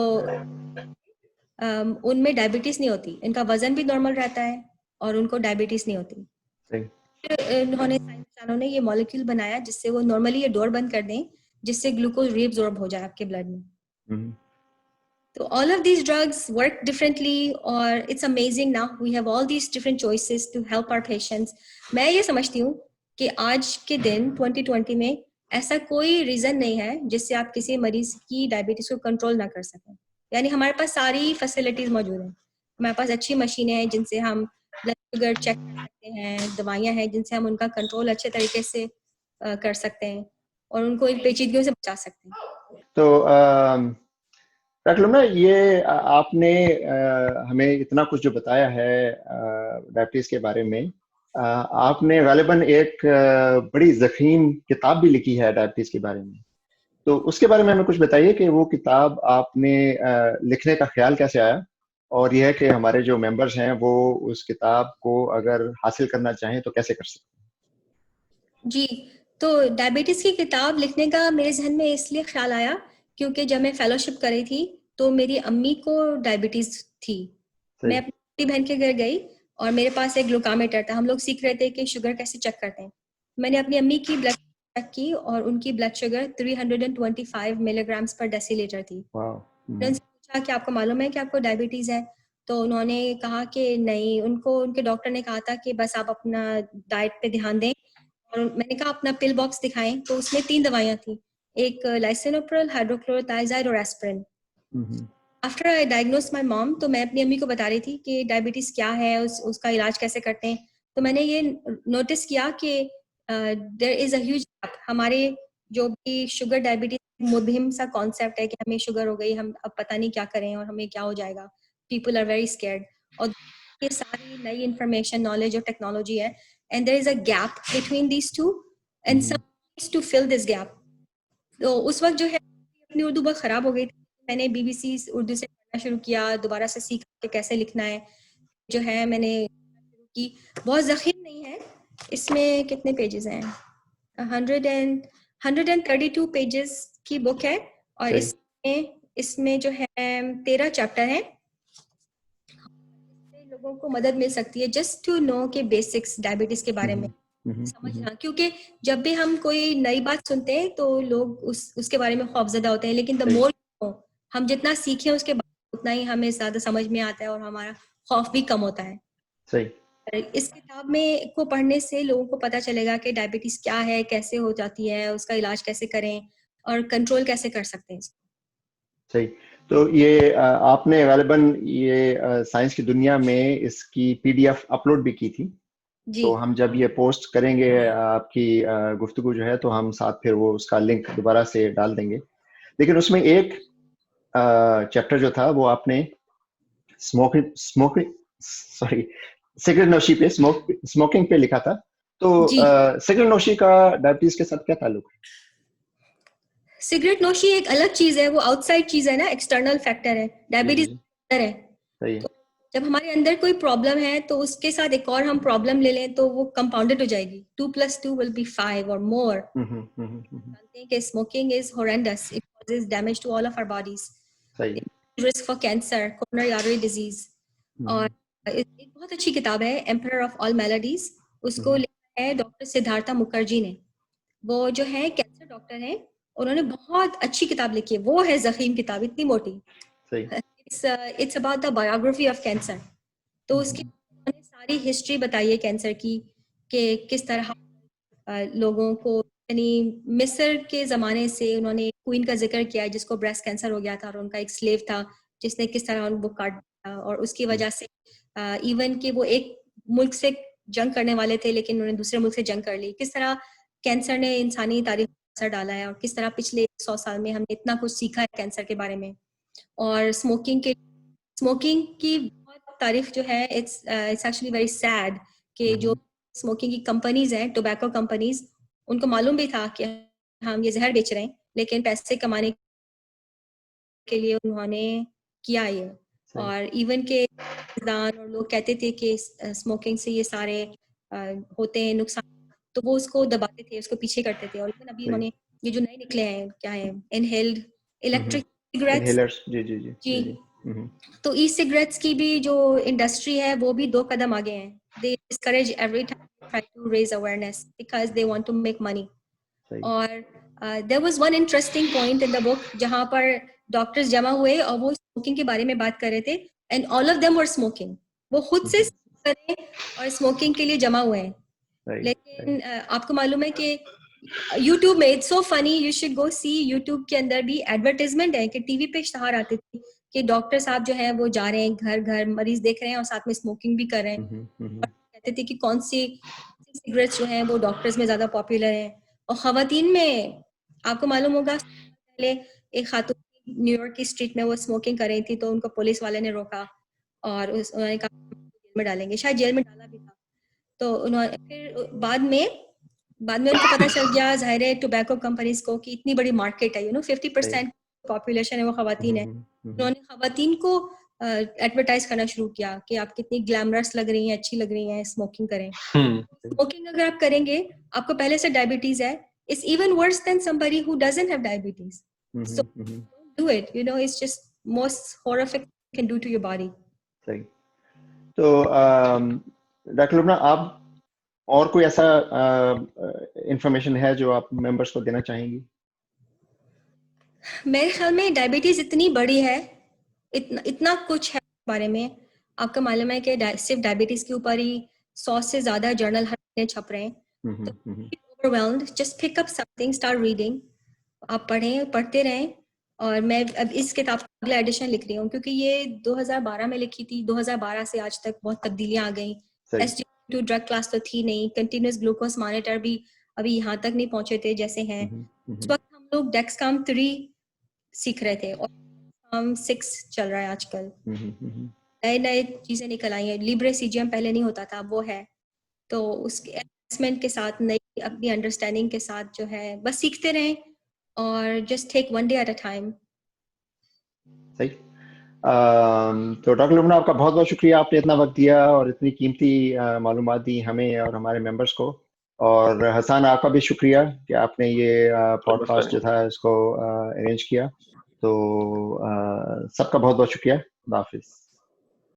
उनमें डायबिटीज नहीं होती, इनका वजन भी नॉर्मल रहता है और उनको डायबिटीज नहीं होती। इन्होंने साइंसदानों ने ये मॉलिक्यूल बनाया जिससे वो नॉर्मली ये डोर बंद कर दें, जिससे ग्लूकोज रीअब्सॉर्ब हो जाए आपके ब्लड में। So all of these drugs work differently, or it's amazing now we have all these different choices to help our patients. मैं ये समझती हूँ कि आज के दिन 2020 में ऐसा कोई रीजन नहीं है जिससे आप किसी मरीज की डायबिटीज को कंट्रोल ना कर सकें। यानी हमारे पास सारी फैसिलिटीज मौजूद हैं, हमारे पास अच्छी मशीनें हैं जिनसे हम ब्लड शुगर चेक कर सकते हैं, दवाइयाँ हैं जिनसे हम उनका कंट्रोल अच्छे तरीके से कर सकते हैं और उनको इन पेचीदगियों से बचा सकते हैं। तो डॉक्टर लुब्ना, ये आपने हमें इतना कुछ जो बताया है डायबिटीज के बारे में, आपने गालिबन एक बड़ी ज़ख़ीम किताब भी लिखी है डायबिटीज के बारे में, तो उसके बारे में हमें कुछ बताइए कि वो किताब आपने लिखने का ख्याल कैसे आया, और यह है कि हमारे जो मेंबर्स हैं वो उस किताब को अगर हासिल करना चाहें तो कैसे कर सकते हैं? जी, तो डायबिटीज की किताब लिखने का मेरे जहन में इसलिए ख्याल आया क्योंकि जब मैं फेलोशिप कर रही थी तो मेरी अम्मी को डायबिटीज थी। मैं अपनी बहन के घर गई और मेरे पास एक ग्लूकामीटर था, हम लोग सीख रहे थे कि शुगर कैसे चेक करते हैं। मैंने अपनी अम्मी की ब्लड चेक की और उनकी ब्लड शुगर 325 मिलीग्राम्स पर डेसीलीटर थी। मैंने उनसे पूछा कि आपको मालूम है कि आपको डायबिटीज है? तो उन्होंने कहा कि नहीं, उनको उनके डॉक्टर ने कहा था कि बस आप अपना डाइट पे ध्यान दें। और मैंने कहा अपना पिल बॉक्स दिखाएं, तो उसमें 3 दवाइयां थी, एक लाइसिनोप्रिल, हाइड्रोक्लोरोथियाज़ाइड और aspirin. After I diagnose my mom, तो मैं अपनी अम्मी को बता रही थी कि डायबिटीज क्या है, उसका इलाज कैसे करते हैं। तो मैंने ये नोटिस किया कि there is a huge gap हमारे जो भी शुगर डायबिटीज मुबहिम सा कॉन्सेप्ट है कि हमें शुगर हो गई, हम अब पता नहीं क्या करें और हमें क्या हो जाएगा, पीपल आर वेरी स्कैर्ड। और ये सारी नई इंफॉर्मेशन, नॉलेज और टेक्नोलॉजी है, and there is a gap between these two, and some needs to fill this gap. तो उस वक्त जो है अपनी उर्दू बहुत खराब हो गई थी, मैंने बीबीसी उर्दू से पढ़ना शुरू किया, दोबारा से सीखा कि कैसे लिखना है, जो है मैंने शुरू की। बहुत ज़ख़ीर नहीं है इसमें, कितने पेजेस हैं, 132 पेजेस की बुक है, और इसमें जो है 13 चैप्टर हैं। लोगों को मदद मिल सकती है जस्ट टू नो के बेसिक्स डायबिटीज के बारे में समझना, क्योंकि जब भी हम कोई नई बात सुनते हैं तो लोग उसके बारे में खौफजदा होते हैं, लेकिन द मोर हम जितना सीखें उसके बाद उतना ही हमें ज्यादा समझ में आता है और हमारा खौफ भी कम होता है। सही। इस किताब में को पढ़ने से लोगों को पता चलेगा कि डायबिटीज क्या है, कैसे हो जाती है, उसका इलाज कैसे करें और कंट्रोल कैसे कर सकते हैं। सही। तो ये आपने गालिबन ये साइंस की दुनिया में इसकी पीडीएफ अपलोड भी की थी, तो हम जब ये पोस्ट करेंगे आपकी गुफ्तगू जो है, तो हम साथ फिर वो उसका लिंक दोबारा से डाल देंगे। लेकिन उसमें एक चैप्टर जो था वो आपने सिगरेट नोशी पे, स्मोकिंग पे लिखा था। तो सिगरेट नोशी का डायबिटीज के साथ क्या ताल्लुक है? सिगरेट नोशी एक अलग चीज है, वो आउटसाइड चीज है ना, एक्सटर्नल फैक्टर है। डायबिटीज अंदर है। सही। तो जब हमारे अंदर कोई प्रॉब्लम है तो उसके साथ एक और हम प्रॉब्लम ले लें तो वो कंपाउंडेड हो जाएगी। 2 + 2 will be 5 or more। जानते हैं कि smoking is horrendous, it causes damage to all of our bodies, risk for cancer, coronary artery disease. और एक बहुत अच्छी किताब है एम्परर ऑफ ऑल मेलोडीज, उसको लिखा है डॉक्टर सिद्धार्था मुखर्जी ने। वो जो है कैंसर डॉक्टर है, उन्होंने बहुत अच्छी किताब लिखी है, वो है ज़ख़ीम किताब, इतनी मोटी। It's about the biography of cancer. तो उसकी उन्होंने सारी हिस्ट्री बताई है कैंसर की, कि किस तरह लोगों को, यानी मिस्र के ज़माने से उन्होंने क्वीन का जिक्र किया है जिसको ब्रेस्ट कैंसर हो गया था, और उनका एक स्लेव था जिसने किस तरह उनको काट दिया, और उसकी वजह से इवन कि वो एक मुल्क से जंग करने वाले थे लेकिन उन्होंने दूसरे मुल्क से जंग कर ली। किस तरह कैंसर ने इंसानी तारीख पर असर डाला है, और किस तरह पिछले 100 साल में हमने इतना कुछ सीखा है कैंसर के बारे में। और स्मोकिंग की बहुत तारीफ जो है, इट्स एक्चुअली वेरी सैड कि जो स्मोकिंग की कंपनीज हैं, टोबैको कंपनीज, उनको मालूम भी था कि हम ये जहर बेच रहे हैं, लेकिन पैसे कमाने के लिए उन्होंने किया ये। और इवन के और लोग कहते थे कि स्मोकिंग से ये सारे होते हैं नुकसान, तो वो उसको दबाते थे, उसको पीछे करते थे। और इवन अभी उन्होंने ये जो नए निकले हैं, क्या है, इनहेल्ड इलेक्ट्रिक सिगरेट्स, जी। तो ई सिगरेट्स की भी जो इंडस्ट्री है वो भी 2 कदम आगे हैं। They discourage every time, try to raise awareness because they want to make money. और there was one interesting point in the book जहां पर डॉक्टर्स जमा हुए और वो स्मोकिंग के बारे में बात कर रहे थे, and all of them were smoking. वो खुद से करें और स्मोकिंग के लिए जमा हुए हैं। लेकिन आपको मालूम है कि YouTube में, it's so funny, you should go see, YouTube के अंदर भी एडवर्टाइजमेंट है कि टीवी पे इश्तहार आते थे कि डॉक्टर साहब जो है वो जा रहे हैं घर घर, मरीज देख रहे हैं और साथ में स्मोकिंग भी कर रहे हैं। कहते थे कि कौन सी सिगरेट्स जो हैं वो डॉक्टर्स में ज्यादा पॉपुलर है। और खवातीन में आपको मालूम होगा, पहले एक खातून न्यूयॉर्क की स्ट्रीट में वो स्मोकिंग कर रही थी, तो उनको पुलिस वाले ने रोका और उन्होंने कहा जेल में डालेंगे, शायद जेल में डाला भी था। तो उन्होंने फिर बाद में उनको पता चल गया, जाहिर है टोबैको कंपनीज को, कि इतनी बड़ी मार्केट है, 50% पॉपुलेशन है वो खवातीन है। उन्होंने खवातीन को एडवर्टाइज करना शुरू किया कि आप कितनी ग्लैमरस लग रही हैं, अच्छी लग रही हैं, स्मोकिंग करें। स्मोकिंग अगर आप करेंगे, आपको पहले से डायबिटीज है, it's even worse than somebody who doesn't have diabetes. So do it, it's just most horrific can do to your body. सही। तो डॉक्टर लुबना, आप और कोई ऐसा इंफॉर्मेशन है जो आप मेंबर्स को देना चाहेंगी? मेरे ख्याल में डायबिटीज इतनी बड़ी है, इतना कुछ है बारे में। आपका मालूम है कि सिर्फ डायबिटीज के ऊपर ही 100 से ज्यादा जर्नल हर महीने छप रहे हैं। तो overwhelmed, just pick up something, start reading. आप पढ़ते रहें। और मैं अब इस किताब का अगला एडिशन लिख रही हूँ, क्योंकि ये 2012 में लिखी थी। 2012 से आज तक बहुत तब्दीलियां आ गई। SGLT2 ड्रग क्लास तो थी नहीं, कंटिन्यूस ग्लूकोज मॉनिटर भी अभी यहाँ तक नहीं पहुंचे थे जैसे हैं। उस वक्त हम लोग डेक्सकॉम 3 सीख रहे थे और हम 6 चल रहा है आजकल। नए नए चीजें निकल आई हैं, लिब्रे सीजीएम पहले नहीं होता था, वो है। तो उसके एडवांसमेंट के साथ, नई अपनी अंडरस्टैंडिंग के साथ जो है बस सीखते रहें और just take one day at a time. सही। तो डॉक्टर लुबना, आपका बहुत बहुत शुक्रिया, आपने इतना वक्त दिया और इतनी कीमती मालूमात दी हमें और हमारे मेंबर्स को। और हसन, आपका भी शुक्रिया कि आपने ये पॉडकास्ट जो था इसको अरेंज किया। तो सबका बहुत बहुत शुक्रिया। खुदा हाफिज।